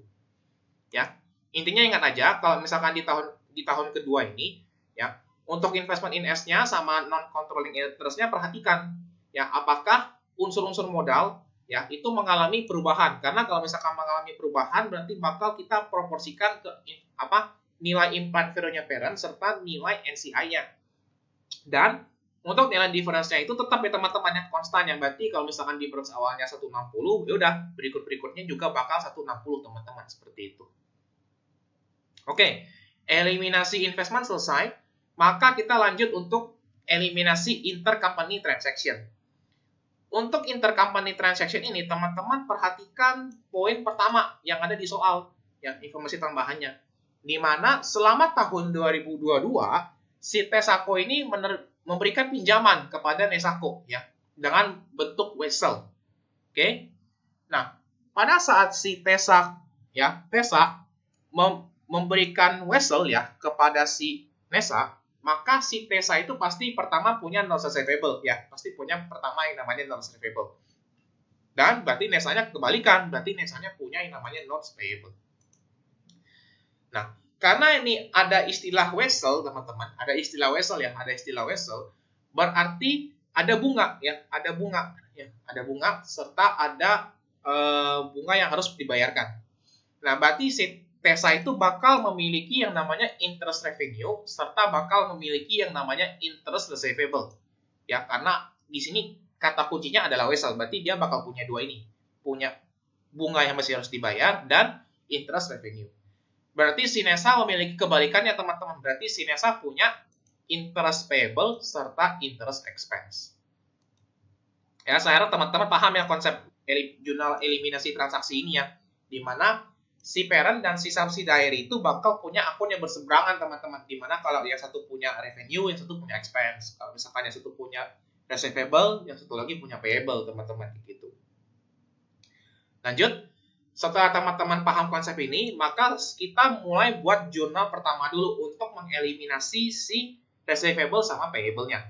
Ya. Intinya ingat aja kalau misalkan di tahun kedua ini ya, untuk investment in S-nya sama non controlling interest-nya perhatikan ya, apakah unsur-unsur modal ya itu mengalami perubahan. Karena kalau misalkan mengalami perubahan berarti bakal kita proporsikan ke nilai implied value-nya parent serta nilai NCI-nya. Dan untuk nilai difference-nya itu tetap ya teman-teman yang konstan, yang berarti kalau misalkan difference awalnya 160, ya udah berikut-berikutnya juga bakal 160 teman-teman, seperti itu. Oke, eliminasi investment selesai, maka kita lanjut untuk eliminasi intercompany transaction. Untuk intercompany transaction ini teman-teman perhatikan poin pertama yang ada di soal, ya informasi tambahannya, di mana selama tahun 2022 si Tesako ini memberikan pinjaman kepada Nesako ya dengan bentuk wesel. Oke. Nah, pada saat si Tesa memberikan wesel ya kepada si Nesa, maka si Tesa itu pasti pertama punya notes receivable ya, pasti punya pertama yang namanya notes receivable. Dan berarti Nesanya kebalikan, berarti Nesanya punya yang namanya notes payable. Nah, karena ini ada istilah wesel, teman-teman, ada istilah wesel, berarti ada bunga ya, ada bunga serta ada bunga yang harus dibayarkan. Nah, berarti si Tesa itu bakal memiliki yang namanya interest revenue serta bakal memiliki yang namanya interest receivable. Ya, karena di sini kata kuncinya adalah wesel, berarti dia bakal punya dua ini, punya bunga yang masih harus dibayar dan interest revenue. Berarti si Nesa memiliki kebalikannya teman-teman. Berarti si Nesa punya interest payable serta interest expense. Ya, saya harap teman-teman paham ya konsep jurnal eliminasi transaksi ini ya. Di mana si parent dan si subsidiary itu bakal punya akun yang berseberangan teman-teman. Di mana kalau yang satu punya revenue, yang satu punya expense. Kalau misalkan yang satu punya receivable, yang satu lagi punya payable teman-teman gitu. Lanjut. Setelah teman-teman paham konsep ini, maka kita mulai buat jurnal pertama dulu untuk mengeliminasi si receivable sama payable-nya.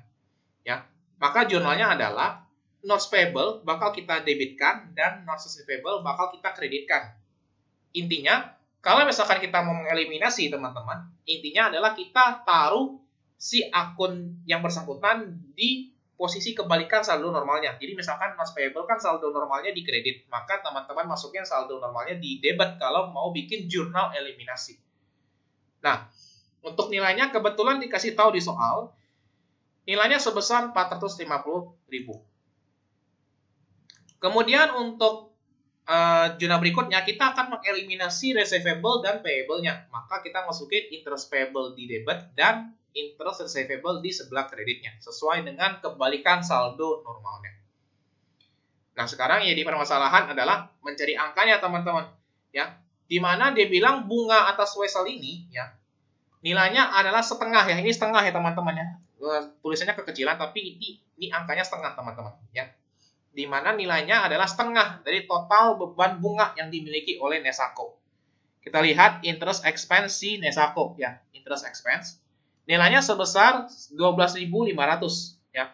Ya. Maka jurnalnya adalah notes payable bakal kita debitkan dan notes receivable bakal kita kreditkan. Intinya, kalau misalkan kita mau mengeliminasi teman-teman, intinya adalah kita taruh si akun yang bersangkutan di posisi kebalikan saldo normalnya. Jadi misalkan notes payable kan saldo normalnya di kredit, maka teman-teman masukin saldo normalnya di debit kalau mau bikin jurnal eliminasi. Nah, untuk nilainya kebetulan dikasih tahu di soal, nilainya sebesar 450.000. Kemudian untuk jurnal berikutnya kita akan mengeliminasi receivable dan payable-nya. Maka kita masukin interest payable di debit dan interest receivable di sebelah kreditnya sesuai dengan kebalikan saldo normalnya. Nah, sekarang yang jadi permasalahan adalah mencari angkanya teman-teman ya. Di mana dia bilang bunga atas wesel ini ya nilainya adalah setengah ya. Ini setengah ya teman-teman ya. Tulisannya kekecilan tapi ini angkanya setengah teman-teman ya. Di mana nilainya adalah setengah dari total beban bunga yang dimiliki oleh Nesako. Kita lihat interest expense si Nesako ya, interest expense. Nilainya sebesar 12.500 ya.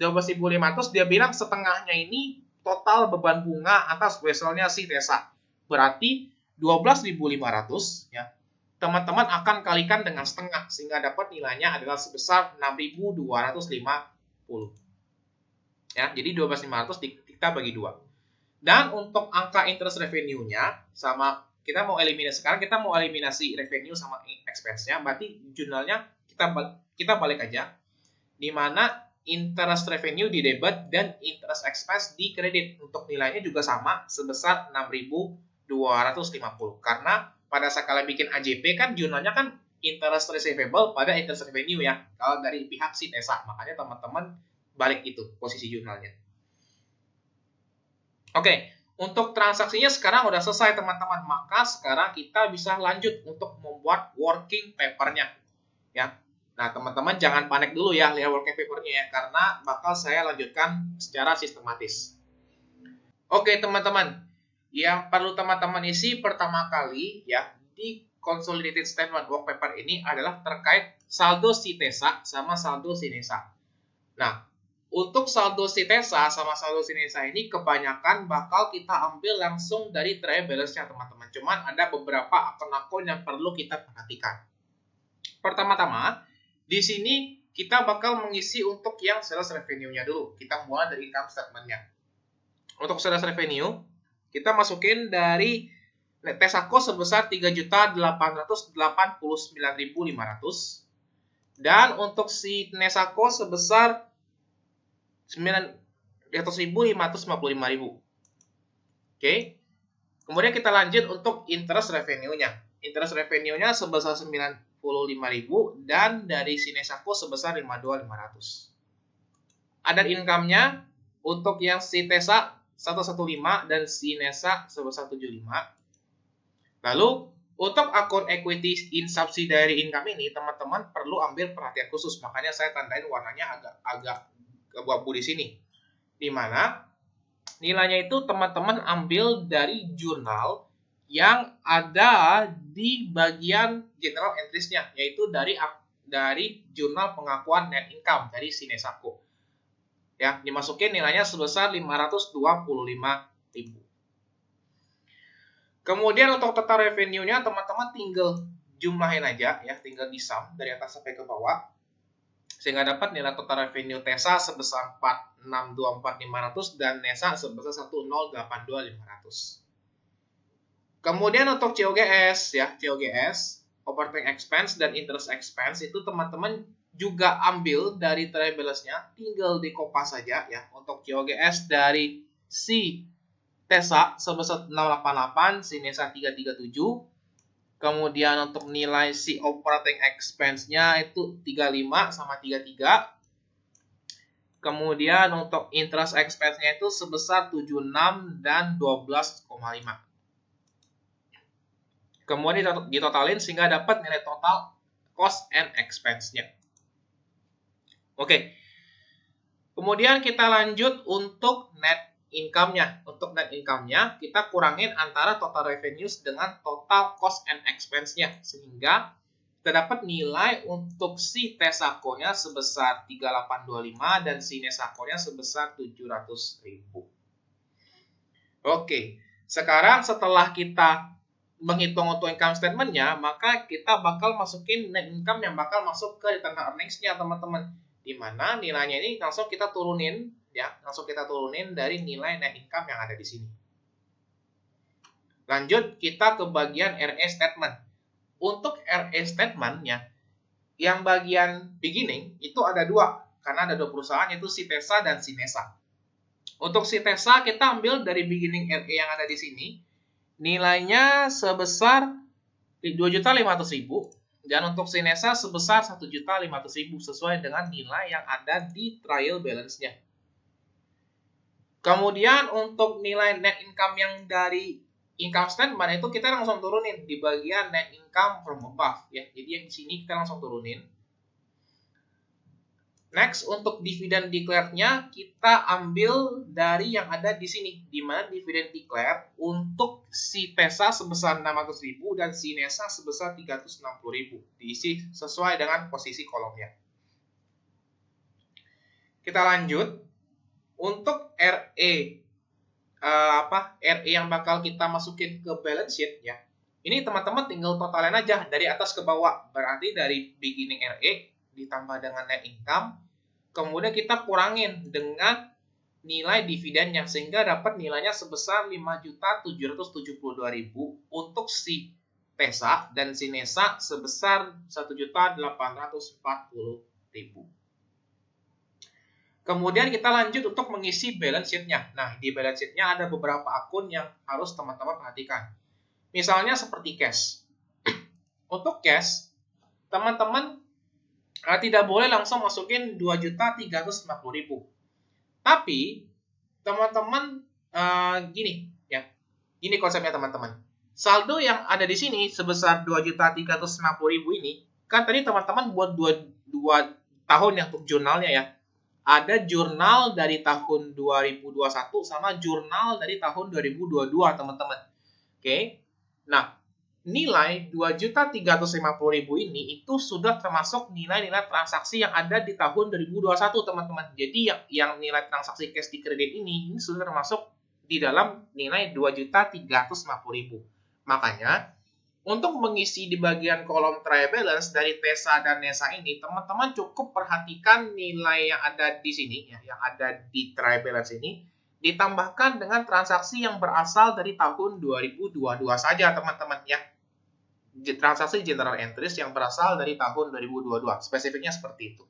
12.500 dia bilang setengahnya ini total beban bunga atas weselnya si Tesa. Berarti 12.500 ya. Teman-teman akan kalikan dengan setengah sehingga dapat nilainya adalah sebesar 6.250. Ya, jadi 12.500 kita bagi 2. Dan untuk angka interest revenue-nya sama kita mau eliminasi sekarang, kita mau eliminasi revenue sama expense-nya, berarti jurnalnya kita balik aja, di mana interest revenue di debit dan interest expense di kredit. Untuk nilainya juga sama, sebesar 6.250. Karena pada saat kalian bikin AJP kan jurnalnya kan interest receivable pada interest revenue ya, kalau dari pihak si Tesa. Makanya teman-teman balik itu posisi jurnalnya. Oke. Untuk transaksinya sekarang udah selesai teman-teman, maka sekarang kita bisa lanjut untuk membuat working paper-nya. Ya. Nah, teman-teman jangan panik dulu ya lihat working paper-nya ya, karena bakal saya lanjutkan secara sistematis. Oke, teman-teman. Yang perlu teman-teman isi pertama kali ya di consolidated statement work paper ini adalah terkait saldo si Tesa sama saldo si Nesa. Nah, untuk saldo si TESA sama saldo si NESA ini kebanyakan bakal kita ambil langsung dari trial balance-nya teman-teman. Cuman ada beberapa akun-akun yang perlu kita perhatikan. Pertama-tama, di sini kita bakal mengisi untuk yang sales revenue-nya dulu. Kita mulai dari income statement-nya. Untuk sales revenue, kita masukin dari TESACO sebesar 3.889.500. Dan untuk si NESACO sebesar 900.555.000. Oke. Kemudian kita lanjut untuk interest revenue-nya. Interest revenue-nya sebesar 95.000 dan dari si NESACO sebesar 52.500. Ada income-nya untuk yang si TESA 115 dan si NESA sebesar 75. Lalu untuk akun equity in subsidiary income ini teman-teman perlu ambil perhatian khusus. Makanya saya tandain warnanya agak abu-abu di sini, di mana nilainya itu teman-teman ambil dari jurnal yang ada di bagian general entries-nya, yaitu dari jurnal pengakuan net income dari si NESACO. Ya, dimasukin nilainya sebesar 525.000. Kemudian untuk total revenue-nya teman-teman tinggal jumlahin aja ya, tinggal di sum dari atas sampai ke bawah. Sehingga dapat nilai total revenue TESA sebesar 462.400 dan NESA sebesar 108.500. Kemudian untuk COGS ya, COGS, operating expense dan interest expense itu teman-teman juga ambil dari trial balance-nya, tinggal dikopas saja ya. Untuk COGS dari si TESA sebesar 688, si NESA 337. Kemudian untuk nilai si operating expense-nya itu 35 sama 33. Kemudian untuk interest expense-nya itu sebesar 76 dan 12,5. Kemudian ditotalin sehingga dapat nilai total cost and expense-nya. Oke. Kemudian kita lanjut untuk net income-nya. Untuk net income-nya, kita kurangin antara total revenues dengan total cost and expense-nya. Sehingga kita dapat nilai untuk si TESACO-nya sebesar 3825 dan si NESACO-nya sebesar 700.000. Oke, sekarang setelah kita menghitung untuk income statement-nya, maka kita bakal masukin net income yang bakal masuk ke return earnings-nya, teman-teman. Di mana nilainya ini langsung kita turunin ya, langsung kita turunin dari nilai net income yang ada di sini. Lanjut kita ke bagian RA statement. Untuk RA statement-nya yang bagian beginning itu ada dua, karena ada dua perusahaan, yaitu si TESA dan si NESA. Untuk si TESA kita ambil dari beginning RA yang ada di sini, nilainya sebesar 2.500.000. Dan untuk si NESA sebesar 1.500.000 sesuai dengan nilai yang ada di trial balance-nya. Kemudian untuk nilai net income yang dari income statement itu kita langsung turunin di bagian net income from above ya. Jadi yang di sini kita langsung turunin. Next, untuk dividen declared-nya kita ambil dari yang ada di sini, di mana dividen declared untuk si TESA sebesar 600.000 dan si NESA sebesar 360.000. Diisi sesuai dengan posisi kolomnya. Kita lanjut untuk RA yang bakal kita masukin ke balance sheet ya. Ini teman-teman tinggal totalin aja dari atas ke bawah. Berarti dari beginning RA ditambah dengan net income, kemudian kita kurangin dengan nilai dividennya sehingga dapat nilainya sebesar 5.772.000 untuk si TESA dan si NESA sebesar 1.840.000. Kemudian kita lanjut untuk mengisi balance sheet-nya. Nah, di balance sheet-nya ada beberapa akun yang harus teman-teman perhatikan. Misalnya seperti cash. Untuk cash, teman-teman tidak boleh langsung masukin 2.350.000. Tapi teman-teman gini ya. Ini konsepnya teman-teman. Saldo yang ada di sini sebesar 2.350.000 ini kan tadi teman-teman buat dua tahun yang untuk jurnalnya ya. Ada jurnal dari tahun 2021 sama jurnal dari tahun 2022 teman-teman. Oke. Nah, nilai 2.350.000 ini itu sudah termasuk nilai-nilai transaksi yang ada di tahun 2021, teman-teman. Jadi yang nilai transaksi cash di kredit ini sudah termasuk di dalam nilai 2.350.000. Makanya, untuk mengisi di bagian kolom trial balance dari TESA dan NESA ini, teman-teman cukup perhatikan nilai yang ada di sini, ya, yang ada di trial balance ini, ditambahkan dengan transaksi yang berasal dari tahun 2022 saja, teman-teman, ya. Transaksi general entries yang berasal dari tahun 2022. Spesifiknya seperti itu.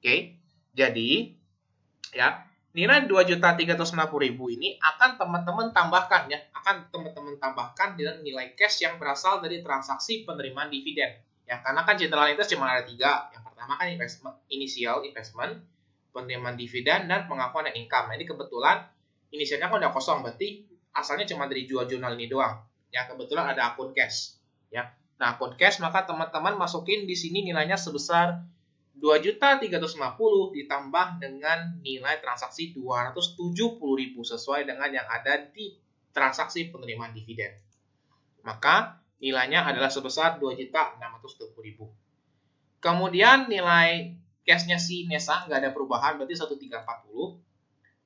Oke. Jadi, ya, nilai 2.350.000 ini akan teman-teman tambahkan, ya. Akan teman-teman tambahkan dengan nilai cash yang berasal dari transaksi penerimaan dividen. Ya, karena kan general interest cuma ada 3. Yang pertama kan initial investment, penerimaan dividen, dan pengakuan net income. Nah, ini kebetulan inisialnya kan udah kosong, berarti asalnya cuma dari jual jurnal ini doang. Ya, kebetulan ada akun cash. Ya. Nah, akun cash maka teman-teman masukin di sini nilainya sebesar 2.350.000 ditambah dengan nilai transaksi 270.000 sesuai dengan yang ada di transaksi penerimaan dividen. Maka nilainya adalah sebesar 2.620.000. Kemudian nilai cashnya si NESA nggak ada perubahan, berarti 1.340.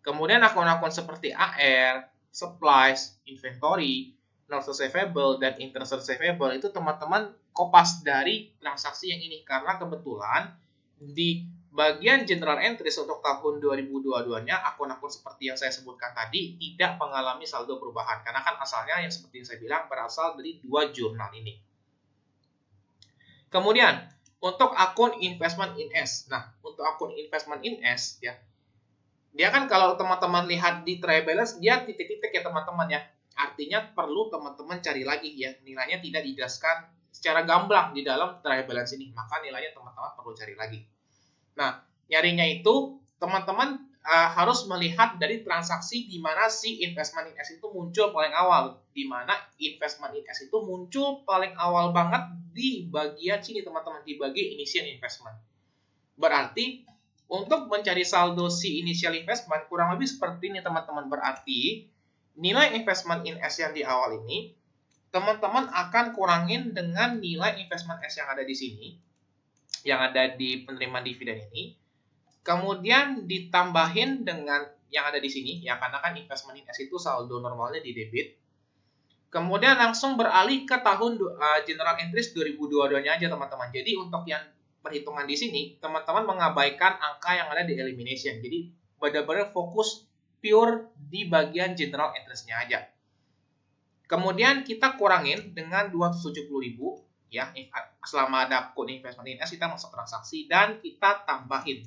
Kemudian akun-akun seperti AR, supplies, inventory, notes receivable, dan interest receivable itu teman-teman kopas dari transaksi yang ini. Karena kebetulan di bagian general entries untuk tahun 2022-nya, akun-akun seperti yang saya sebutkan tadi tidak mengalami saldo perubahan. Karena kan asalnya yang seperti yang saya bilang berasal dari 2 jurnal ini. Kemudian, untuk akun investment in S. Nah, untuk akun investment in S, ya, dia kan kalau teman-teman lihat di trial balance, dia titik-titik ya teman-teman ya. Artinya perlu teman-teman cari lagi ya. Nilainya tidak dijelaskan secara gamblang di dalam trial balance ini. Maka nilainya teman-teman perlu cari lagi. Nah, nyarinya itu teman-teman harus melihat dari transaksi di mana si investment in S itu muncul paling awal. Di mana investment in S itu muncul paling awal banget di bagian sini teman-teman. Di bagian initial investment. Berarti untuk mencari saldo si initial investment kurang lebih seperti ini teman-teman. Berarti nilai investment in S yang di awal ini teman-teman akan kurangin dengan nilai investment S yang ada di sini, yang ada di penerimaan dividen ini. Kemudian ditambahin dengan yang ada di sini, ya karena kan investment in S itu saldo normalnya di debit. Kemudian langsung beralih ke tahun general entries 2022-nya aja teman-teman. Jadi untuk yang perhitungan di sini, teman-teman mengabaikan angka yang ada di elimination. Jadi benar-benar fokus pure di bagian general interest-nya aja. Kemudian kita kurangin dengan 270.000 ya, selama ada akun investment in S kita masuk transaksi dan kita tambahin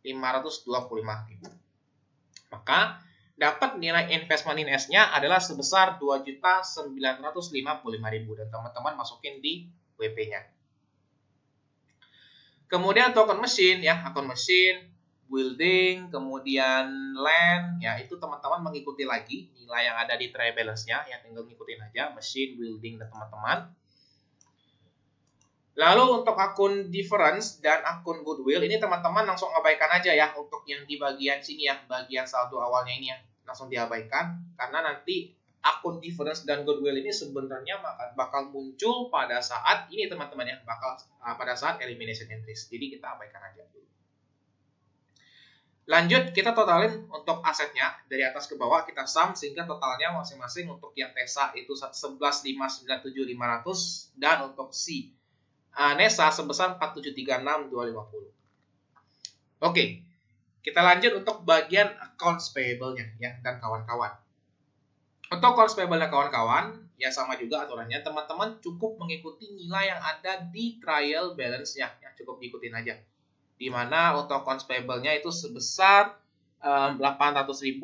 525.000. Maka dapat nilai investment in S-nya adalah sebesar 2.955.000 dan teman-teman masukin di WP-nya. Kemudian token mesin ya, akun mesin, building, kemudian land, ya itu teman-teman mengikuti lagi nilai yang ada di trial balance-nya, ya tinggal ngikutin aja mesin, building dan teman-teman. Lalu untuk akun difference dan akun goodwill ini teman-teman langsung abaikan aja ya untuk yang di bagian sini ya, bagian saldo awalnya ini ya, langsung diabaikan karena nanti akun difference dan goodwill ini sebenarnya bakal muncul pada saat ini teman-teman ya, bakal pada saat elimination entries. Jadi kita abaikan aja dulu. Lanjut kita totalin untuk asetnya dari atas ke bawah kita sum sehingga totalnya masing-masing untuk yang TESA itu 11.597.500 dan untuk si NESA sebesar 4.736.250. Oke, kita lanjut untuk bagian accounts payable-nya ya dan kawan-kawan. Untuk accounts payable dan kawan-kawan, ya sama juga aturannya. Teman-teman cukup mengikuti nilai yang ada di trial balance-nya. Ya, cukup diikutin aja. Di mana untuk accounts payable-nya itu sebesar 800.000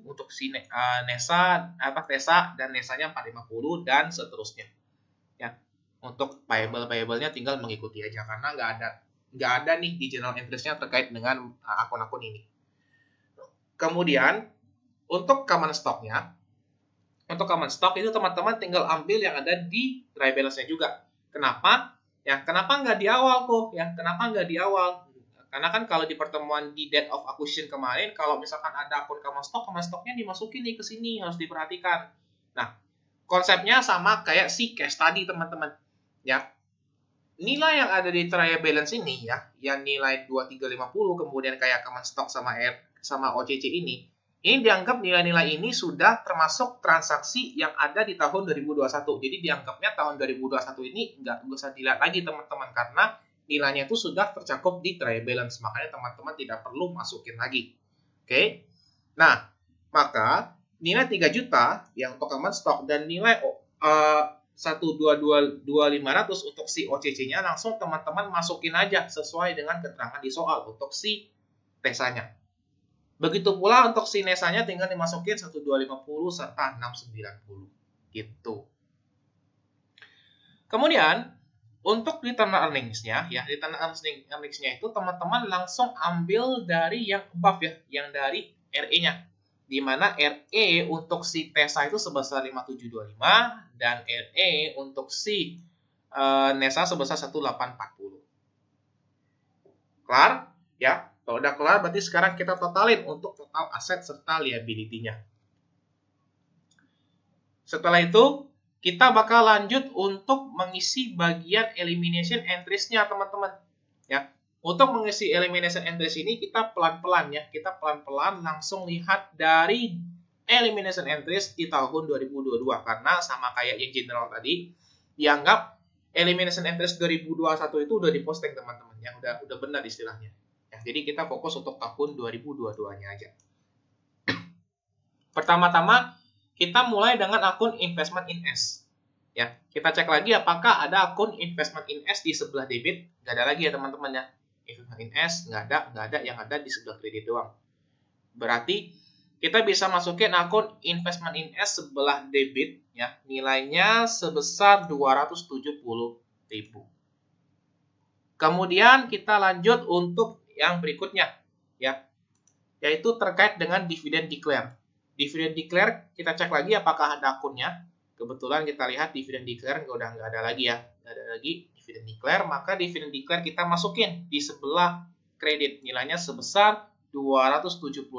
untuk si NESA, TESA dan NESA-nya 450 dan seterusnya. Ya. Untuk payable-nya tinggal mengikuti aja karena nggak ada nih di general interest-nya terkait dengan akun-akun ini. Kemudian untuk common stock-nya, untuk common stock itu teman-teman tinggal ambil yang ada di trial balance-nya juga. Kenapa? Ya, kenapa nggak di awal kok? Ya, kenapa nggak di awal? Karena kan kalau di pertemuan di date of acquisition kemarin, kalau misalkan ada akun common stock-nya dimasukin nih ke sini, harus diperhatikan. Nah, konsepnya sama kayak si case tadi teman-teman. Ya, nilai yang ada di trial balance ini ya, yang nilai 2350 kemudian kayak common stock sama OCC ini dianggap nilai-nilai ini sudah termasuk transaksi yang ada di tahun 2021. Jadi dianggapnya tahun 2021 ini nggak usah dilihat lagi teman-teman karena nilainya itu sudah tercakup di trial balance. Makanya teman-teman tidak perlu masukin lagi. Oke. Nah, maka nilai 3 juta yang untuk common stock dan nilai 122.500 untuk si OCC-nya langsung teman-teman masukin aja sesuai dengan keterangan di soal untuk si TESA-nya. Begitu pula untuk si NESA-nya tinggal dimasukin 1250 serta 690 gitu. Kemudian untuk return earnings-nya ya, return earnings-nya itu teman-teman langsung ambil dari yang above ya, yang dari RE-nya. Di mana RE untuk si TESA itu sebesar 5725 dan RE untuk si NESA sebesar 1840. Kelar? Ya, kalau udah kelar berarti sekarang kita totalin untuk total aset serta liability-nya. Setelah itu, kita bakal lanjut untuk mengisi bagian elimination entries-nya, teman-teman. Ya, untuk mengisi elimination entries ini kita pelan-pelan ya. Kita pelan-pelan langsung lihat dari elimination entries di tahun 2022 karena sama kayak yang general tadi, dianggap elimination entries 2021 itu udah diposting, teman-teman. Ya, udah benar istilahnya. Ya, jadi kita fokus untuk tahun 2022-nya aja. Pertama-tama kita mulai dengan akun investment in S. Ya, kita cek lagi apakah ada akun investment in S di sebelah debit. Nggak ada lagi ya teman-teman ya. Investment in S nggak ada, yang ada di sebelah kredit doang. Berarti kita bisa masukin akun investment in S sebelah debit ya, nilainya sebesar 270.000. Kemudian kita lanjut untuk yang berikutnya ya, yaitu terkait dengan dividen declare. Dividen declare kita cek lagi apakah ada akunnya. Kebetulan kita lihat dividen declare nggak ada lagi ya, nggak ada lagi dividen declare, maka dividen declare kita masukin di sebelah kredit, nilainya sebesar 270.000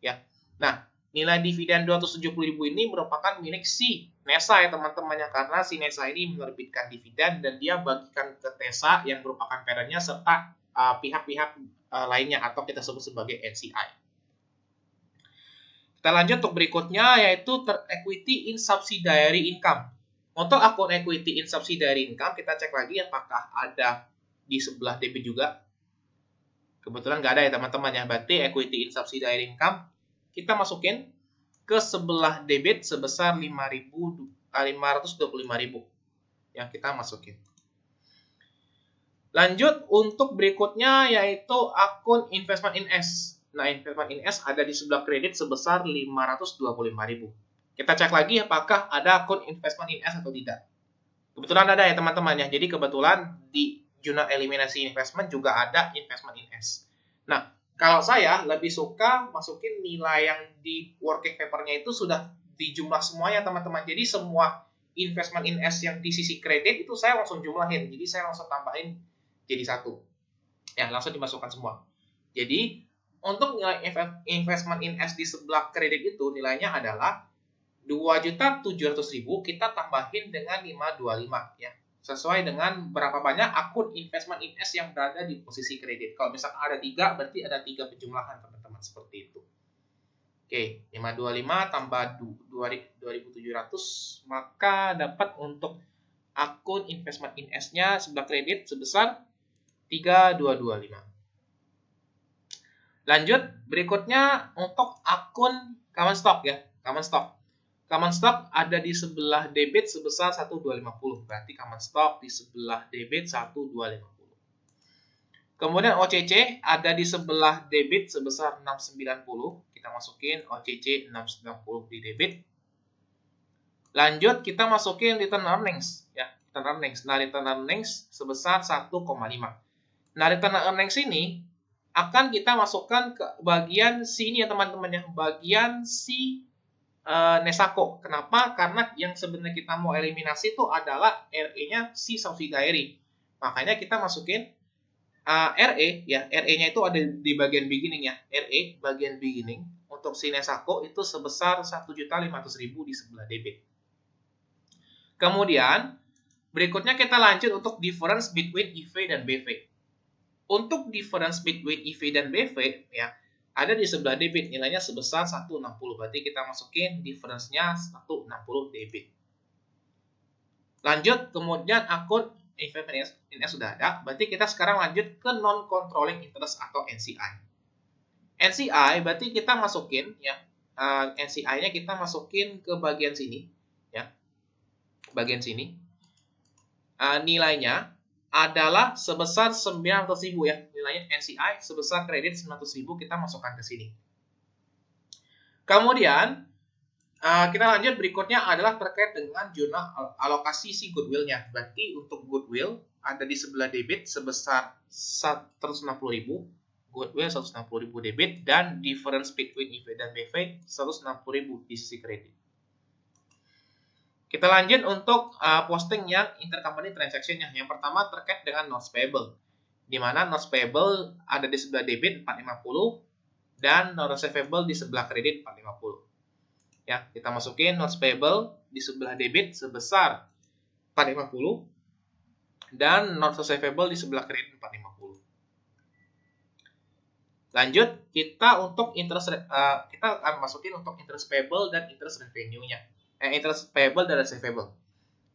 ya. Nah, nilai dividen 270.000 ini merupakan milik si NESA ya teman-teman ya, karena si NESA ini menerbitkan dividen dan dia bagikan ke TESA yang merupakan parentnya serta pihak-pihak lainnya atau kita sebut sebagai NCI. Kita lanjut untuk berikutnya yaitu equity in subsidiary income. Untuk akun equity in subsidiary income kita cek lagi apakah ada di sebelah debit juga. Kebetulan nggak ada ya teman-teman ya. Berarti equity in subsidiary income kita masukin ke sebelah debit sebesar 525.000 yang kita masukin. Lanjut untuk berikutnya yaitu akun investment in S. Nah, investment in S ada di sebelah kredit sebesar 525.000. Kita cek lagi apakah ada akun investment in S atau tidak. Kebetulan ada ya teman-teman ya. Jadi kebetulan di jurnal eliminasi investment juga ada investment in S. Nah, kalau saya lebih suka masukin nilai yang di working paper-nya itu sudah dijumlah semuanya teman-teman. Jadi semua investment in S yang di sisi kredit itu saya langsung jumlahin. Jadi saya langsung tambahin jadi satu. Ya, langsung dimasukkan semua. Jadi untuk nilai investment in S di sebelah kredit itu nilainya adalah 2.700.000 kita tambahin dengan 525 ya. Sesuai dengan berapa banyak akun investment in S yang berada di posisi kredit. Kalau misalkan ada 3 berarti ada 3 penjumlahan teman-teman seperti itu. Oke, 525 tambah 2.700 maka dapat untuk akun investment in S-nya sebelah kredit sebesar 3.225. Lanjut, berikutnya untuk akun common stock ya. Common stock ada di sebelah debit sebesar 1.250. Berarti common stock di sebelah debit 1.250. Kemudian OCC ada di sebelah debit sebesar 690. Kita masukin OCC 690 di debit. Lanjut, kita masukin return earnings ya. Return earnings. Nah, return earnings sebesar 1,5. Nah, return earnings ini akan kita masukkan ke bagian sini ya teman-teman ya, bagian si Nesako. Kenapa? Karena yang sebenarnya kita mau eliminasi itu adalah RE-nya si subsidiary. Makanya kita masukin RE ya, RE-nya itu ada di bagian beginning ya, RE bagian beginning untuk si Nesako itu sebesar 1.500.000 di sebelah debit. Kemudian, berikutnya kita lanjut untuk difference between EV dan BV. Untuk difference between EV dan BV, ya, ada di sebelah debit, nilainya sebesar 160. Berarti kita masukin difference-nya 160 debit. Lanjut, kemudian akun EV ini sudah ada. Berarti kita sekarang lanjut ke non-controlling interest atau NCI. NCI berarti kita masukin, ya, NCI-nya kita masukin ke bagian sini, ya, bagian sini. Nilainya adalah sebesar 900.000, ya. Nilainya NCI sebesar kredit 900.000 kita masukkan ke sini. Kemudian kita lanjut, berikutnya adalah terkait dengan jurnal alokasi si goodwill-nya. Berarti untuk goodwill ada di sebelah debit sebesar 160.000, goodwill 160.000 debit, dan difference between EV dan BV 160.000 di sisi kredit. Kita lanjut untuk posting yang intercompany transaction-nya. Yang pertama terkait dengan notes payable, di mana notes payable ada di sebelah debit 450 dan notes receivable di sebelah kredit 450. Ya, kita masukin notes payable di sebelah debit sebesar 450 dan notes receivable di sebelah kredit 450. Lanjut, kita untuk interest kita akan masukin untuk interest payable dan interest revenue-nya. Interest payable dan receivable.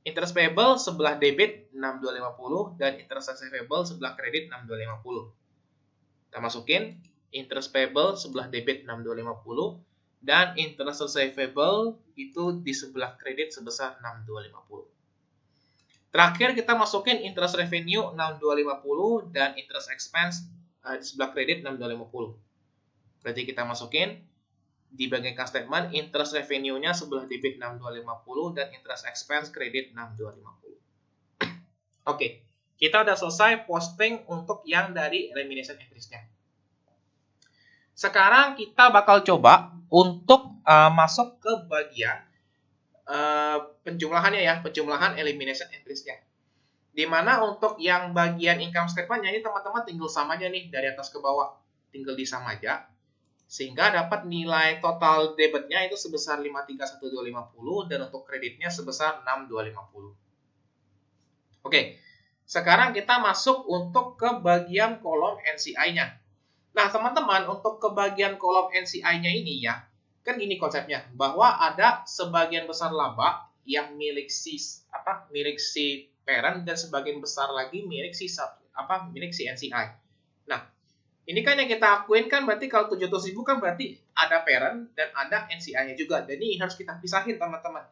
Interest payable sebelah debit 6250 dan interest receivable sebelah kredit 6250. Kita masukin interest payable sebelah debit 6250 dan interest receivable itu di sebelah kredit sebesar 6250. Terakhir kita masukin interest revenue 6250 dan interest expense di sebelah kredit 6250. Berarti kita masukin di bagian income statement interest revenue-nya sebelah debit 6250 dan interest expense kredit 6250. Oke, kita udah selesai posting untuk yang dari elimination entries-nya. Sekarang kita bakal coba untuk masuk ke bagian penjumlahannya, ya, penjumlahan elimination entries-nya. Dimana untuk yang bagian income statement-nya ini teman-teman tinggal sama aja nih dari atas ke bawah, tinggal disama aja, sehingga dapat nilai total debitnya itu sebesar 531.250 dan untuk kreditnya sebesar 6.250. Oke, sekarang kita masuk untuk ke bagian kolom NCI-nya. Nah, teman-teman, untuk ke bagian kolom NCI-nya ini, ya, kan ini konsepnya, bahwa ada sebagian besar laba yang milik si parent dan sebagian besar lagi milik si NCI. Nah, ini kan yang kita akuin kan berarti kalau 700.000 kan berarti ada parent dan ada NCI-nya juga. Jadi harus kita pisahin, teman-teman.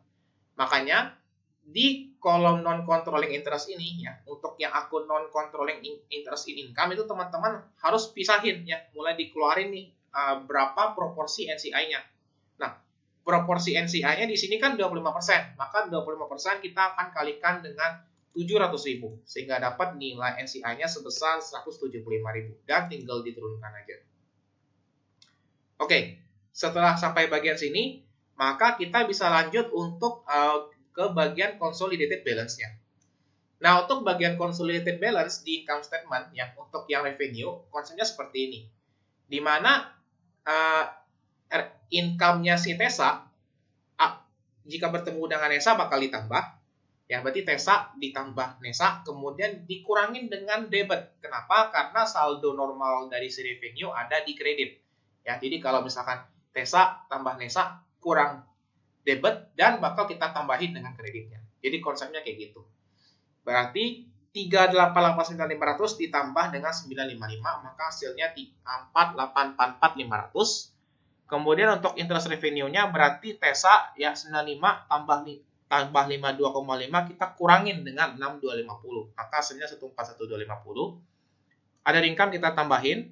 Makanya di kolom non-controlling interest ini, ya, untuk yang akun non-controlling interest in income itu teman-teman harus pisahin, ya, mulai dikeluarin nih berapa proporsi NCI-nya. Nah, proporsi NCI-nya di sini kan 25%, maka 25% kita akan kalikan dengan 700.000 sehingga dapat nilai NCI-nya sebesar 175.000 dan tinggal diturunkan aja. Oke, setelah sampai bagian sini, maka kita bisa lanjut untuk ke bagian consolidated balance-nya. Nah, untuk bagian consolidated balance di income statement, ya, untuk yang revenue, konsepnya seperti ini. Di mana income-nya si Tesa, jika bertemu dengan Nesa bakal ditambah. Ya, berarti Tesa ditambah Nesa, kemudian dikurangin dengan debit. Kenapa? Karena saldo normal dari si revenue ada di kredit. Ya, jadi kalau misalkan Tesa tambah Nesa kurang debit dan bakal kita tambahin dengan kreditnya. Jadi konsepnya kayak gitu. Berarti 388.500 ditambah dengan 955, maka hasilnya 484.500. Kemudian untuk interest revenue-nya berarti Tesa ya 95 tambah 52,5 kita kurangin dengan 6250. Maka hasilnya 141.250. Ada income kita tambahin.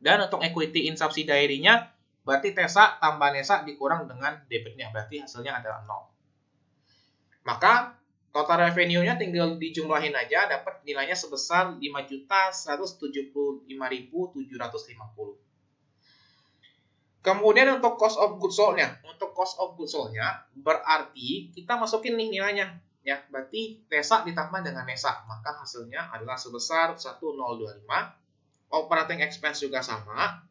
Dan untuk equity in subsidiary-nya berarti Tesa tambah Nesa dikurang dengan debitnya, berarti hasilnya adalah 0. Maka total revenue-nya tinggal dijumlahin aja, dapat nilainya sebesar 5.175.750. Kemudian untuk cost of goods sold-nya, berarti kita masukin nih nilainya, ya, berarti Tesa ditambah dengan Nesa, maka hasilnya adalah sebesar 1025. Operating expense juga sama.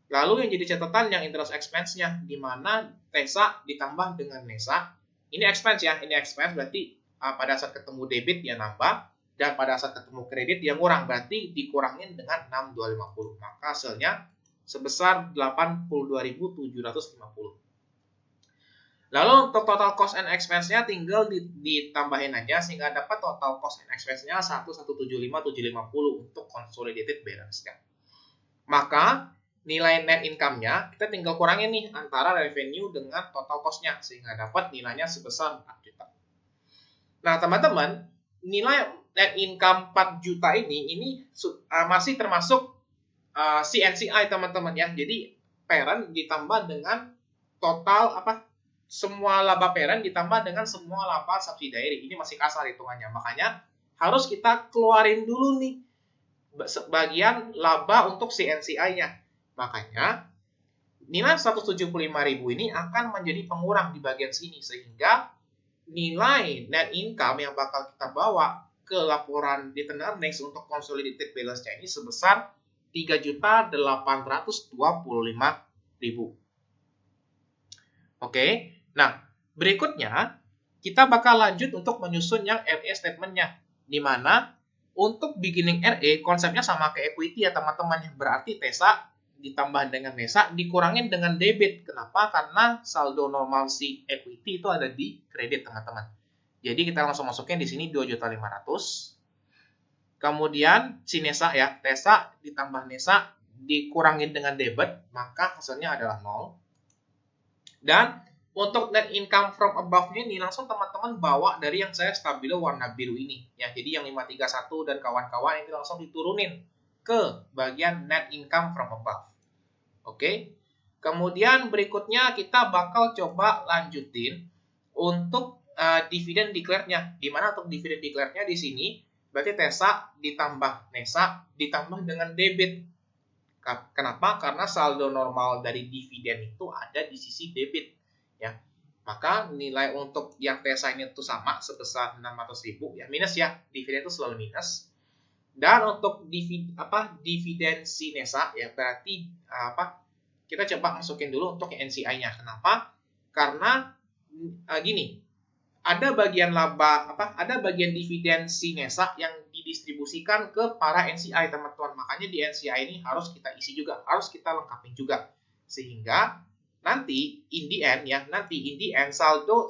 Lalu yang jadi catatan yang interest expense-nya, di mana Tesa ditambah dengan Nesa, Ini expense ya, ini expense berarti pada saat ketemu debit dia nambah, dan pada saat ketemu kredit dia kurang, berarti dikurangin dengan 6250. Maka hasilnya sebesar 82.750. Lalu untuk total cost and expense-nya tinggal ditambahin aja sehingga dapat total cost and expense-nya 1175750 untuk consolidated balance-nya. Maka nilai net income-nya kita tinggal kurangin nih antara revenue dengan total cost-nya sehingga dapat nilainya sebesar 4 juta. Nah, teman-teman, nilai net income 4 juta ini masih termasuk CNCI teman-teman ya. Jadi parent ditambah dengan total semua laba parent ditambah dengan semua laba subsidiary. Ini masih kasar hitungannya. Makanya harus kita keluarin dulu nih bagian laba untuk CNCI-nya. Makanya nilai 175.000 ini akan menjadi pengurang di bagian sini sehingga nilai net income yang bakal kita bawa ke laporan return earnings untuk consolidated balance-nya ini sebesar 3.825.000. Oke, nah berikutnya kita bakal lanjut untuk menyusun yang RA statement-nya, di mana untuk beginning RA konsepnya sama kayak equity ya teman-teman, berarti TESA ditambah dengan NESA dikurangin dengan debit. Kenapa? Karena saldo normal si equity itu ada di kredit teman-teman. Jadi kita langsung masukin di sini 2.500.000. Kemudian si NESA ya, TESA ditambah NESA dikurangin dengan debit, maka hasilnya adalah 0. Dan untuk net income from above-nya ini langsung teman-teman bawa dari yang saya stabilo warna biru ini. Ya, jadi yang 531 dan kawan-kawan ini langsung diturunin ke bagian net income from above. Oke. Kemudian berikutnya kita bakal coba lanjutin untuk dividen declared-nya. Di mana untuk dividen declared-nya di sini berarti TESA ditambah NESA ditambah dengan debit. Kenapa? Karena saldo normal dari dividen itu ada di sisi debit, ya. Maka nilai untuk yang TESA ini itu sama sebesar 600.000 ya, minus ya. Dividen itu selalu minus. Dan untuk dividen si NESA ya berarti kita coba masukin dulu untuk NCI-nya. Kenapa? Karena gini. Ada bagian laba ada bagian dividen si NESA yang didistribusikan ke para NCI teman-teman. Makanya di NCI ini harus kita isi juga, harus kita lengkapin juga. Sehingga nanti in the end saldo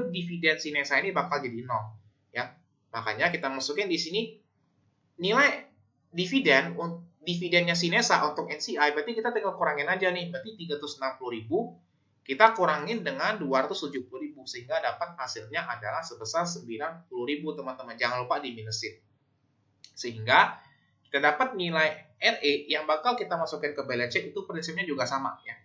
dividen si NESA ini bakal jadi 0, ya. Makanya kita masukin di sini nilai dividennya si NESA untuk NCI, berarti kita tinggal kurangin aja nih, berarti 360.000 kita kurangin dengan 270.000 sehingga dapat hasilnya adalah sebesar 90.000 teman-teman. Jangan lupa diminusin. Sehingga kita dapat nilai RA yang bakal kita masukin ke balance sheet itu prinsipnya juga sama ya.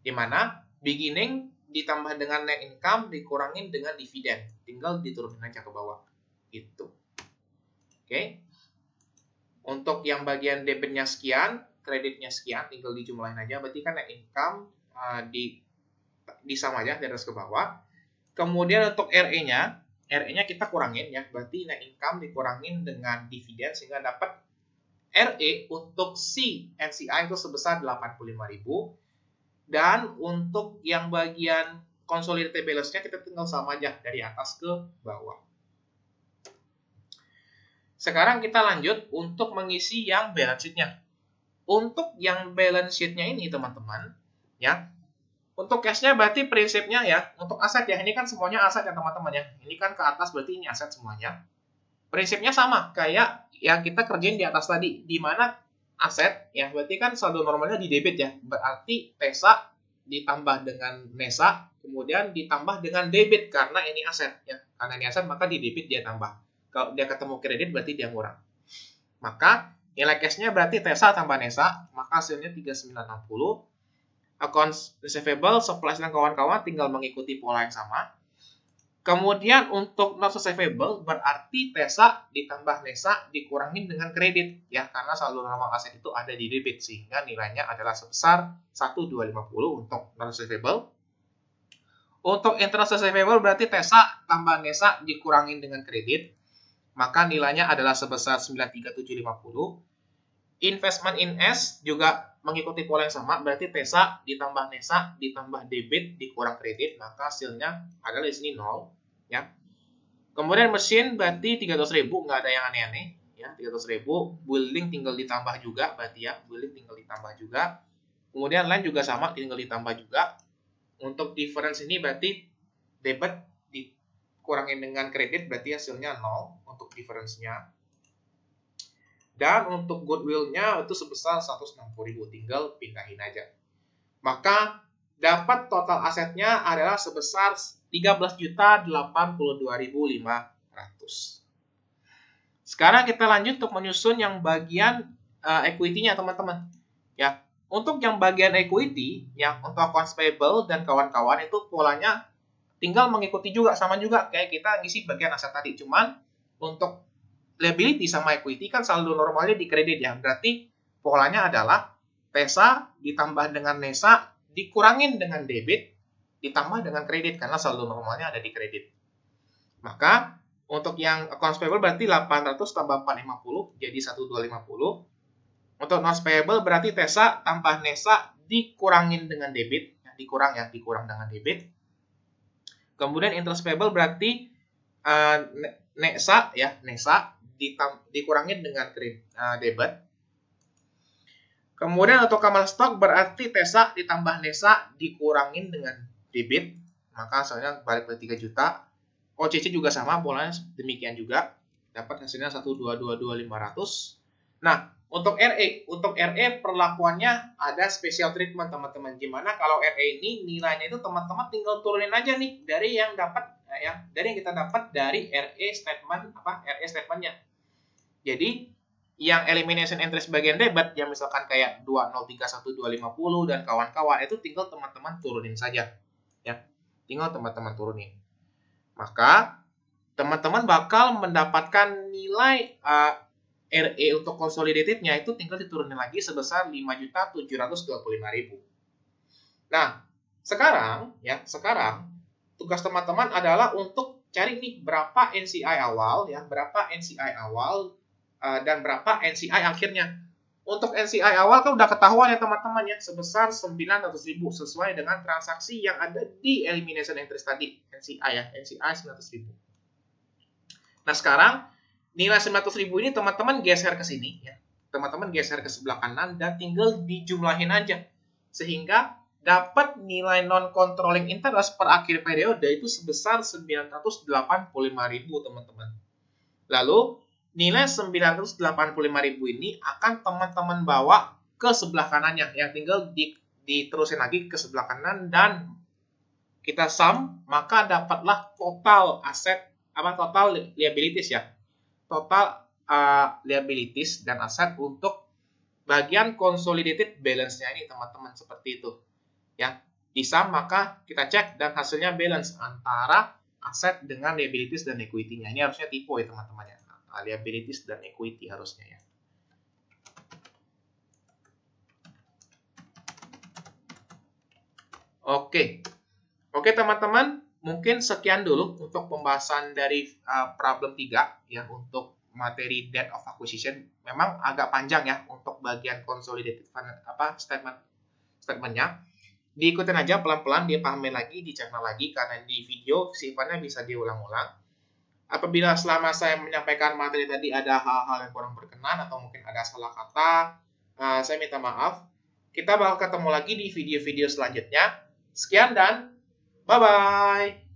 Dimana beginning ditambah dengan net income dikurangin dengan dividen. Tinggal diturunin aja ke bawah. Gitu. Oke. Untuk yang bagian debitnya sekian, kreditnya sekian, tinggal dijumlahin aja. Berarti kan net income di sama aja dari atas ke bawah. Kemudian untuk RE-nya kita kurangin ya. Berarti net income dikurangin dengan dividen sehingga dapat RE untuk si NCI itu sebesar 85.000. Dan untuk yang bagian consolidated balance-nya kita tinggal sama aja dari atas ke bawah. Sekarang kita lanjut untuk mengisi yang balance sheet-nya. Untuk yang balance sheet-nya ini teman-teman ya. Untuk cash-nya berarti prinsipnya ya, untuk aset ya, ini kan semuanya aset ya teman-teman ya. Ini kan ke atas berarti ini aset semuanya. Prinsipnya sama kayak yang kita kerjain di atas tadi, di mana aset ya, berarti kan saldo normalnya di debit ya. Berarti TESA ditambah dengan NESA, kemudian ditambah dengan debit karena ini aset ya. Karena ini aset maka di debit dia tambah. Kalau dia ketemu kredit berarti dia ngurang. Maka nilai cash-nya berarti TESA tambah NESA, maka hasilnya 3960. Accounts receivable, supplies dan kawan-kawan tinggal mengikuti pola yang sama. Kemudian untuk notes receivable berarti TESA ditambah NESA dikurangin dengan kredit ya, karena saldo normal aset itu ada di debit sehingga nilainya adalah sebesar 1250 untuk notes receivable. Untuk interest receivable berarti TESA tambah NESA dikurangin dengan kredit, maka nilainya adalah sebesar 93750. Investment in S juga mengikuti pola yang sama, berarti TESA ditambah NESA ditambah debit dikurang kredit, maka hasilnya adalah di sini 0, ya. Kemudian mesin berarti 300.000, nggak ada yang aneh-aneh, ya. 300.000, building tinggal ditambah juga, berarti ya, building tinggal ditambah juga. Kemudian lain juga sama, tinggal ditambah juga. Untuk difference ini berarti debit dikurangin dengan kredit, berarti hasilnya 0 untuk difference-nya. Dan untuk goodwill-nya itu sebesar 160.000, tinggal pindahin aja. Maka dapat total asetnya adalah sebesar 13.082.500. Sekarang kita lanjut untuk menyusun yang bagian equity-nya, teman-teman. Ya, untuk yang bagian equity, yang untuk accounts payable dan kawan-kawan itu polanya tinggal mengikuti juga, sama juga kayak kita ngisi bagian aset tadi. Cuman untuk liability sama equity kan saldo normalnya di kredit ya. Berarti polanya adalah TESA ditambah dengan NESA dikurangin dengan debit ditambah dengan kredit karena saldo normalnya ada di kredit. Maka untuk yang accounts payable berarti 800 tambah 450 jadi 1250. Untuk notes payable berarti TESA tambah NESA dikurangin dengan debit, dikurang dengan debit. Kemudian interest payable berarti NESA dikurangin dengan debit. Kemudian untuk common stock berarti TESA ditambah NESA dikurangin dengan debit, maka hasilnya balik ke 3 juta. OCC juga sama, polanya demikian juga. Dapat hasilnya 122.500. Nah, untuk RE perlakuannya ada special treatment, teman-teman. Gimana kalau RE ini nilainya itu teman-teman tinggal turunin aja nih dari yang kita dapat dari RE statementnya. Jadi yang elimination entries bagian debit yang misalkan kayak 2031250 dan kawan-kawan itu tinggal teman-teman turunin saja, ya. Tinggal teman-teman turunin. Maka teman-teman bakal mendapatkan nilai RE untuk consolidated-nya itu tinggal diturunin lagi sebesar 5.725.000. Nah, sekarang tugas teman-teman adalah untuk cari nih berapa NCI awal dan berapa NCI akhirnya. Untuk NCI awal kan udah ketahuan ya teman-teman ya, sebesar 900.000 sesuai dengan transaksi yang ada di elimination entries tadi, NCI 900.000. Nah, sekarang nilai 900.000 ini teman-teman geser ke sini ya. Teman-teman geser ke sebelah kanan dan tinggal dijumlahin aja sehingga dapat nilai non-controlling interest per akhir periode itu sebesar 985.000, teman-teman. Lalu nilai 985.000 ini akan teman-teman bawa ke sebelah kanannya, yang tinggal diterusin lagi ke sebelah kanan dan kita sum, maka dapatlah total liabilities ya. Total liabilities dan aset untuk bagian consolidated balance-nya ini, teman-teman, seperti itu. Ya, di sum maka kita cek dan hasilnya balance antara aset dengan liabilities dan equity-nya. Ini harusnya tipe ya, teman-teman ya. Liabilities dan equity harusnya ya. Oke, teman-teman, mungkin sekian dulu untuk pembahasan dari problem 3 ya, untuk materi debt of acquisition. Memang agak panjang ya untuk bagian consolidated statementnya. Diikutin aja pelan-pelan, dia pahamin lagi, dicerna lagi, karena di video sifatnya bisa diulang-ulang. Apabila selama saya menyampaikan materi tadi ada hal-hal yang kurang berkenan atau mungkin ada salah kata, saya minta maaf. Kita bakal ketemu lagi di video-video selanjutnya. Sekian dan bye-bye.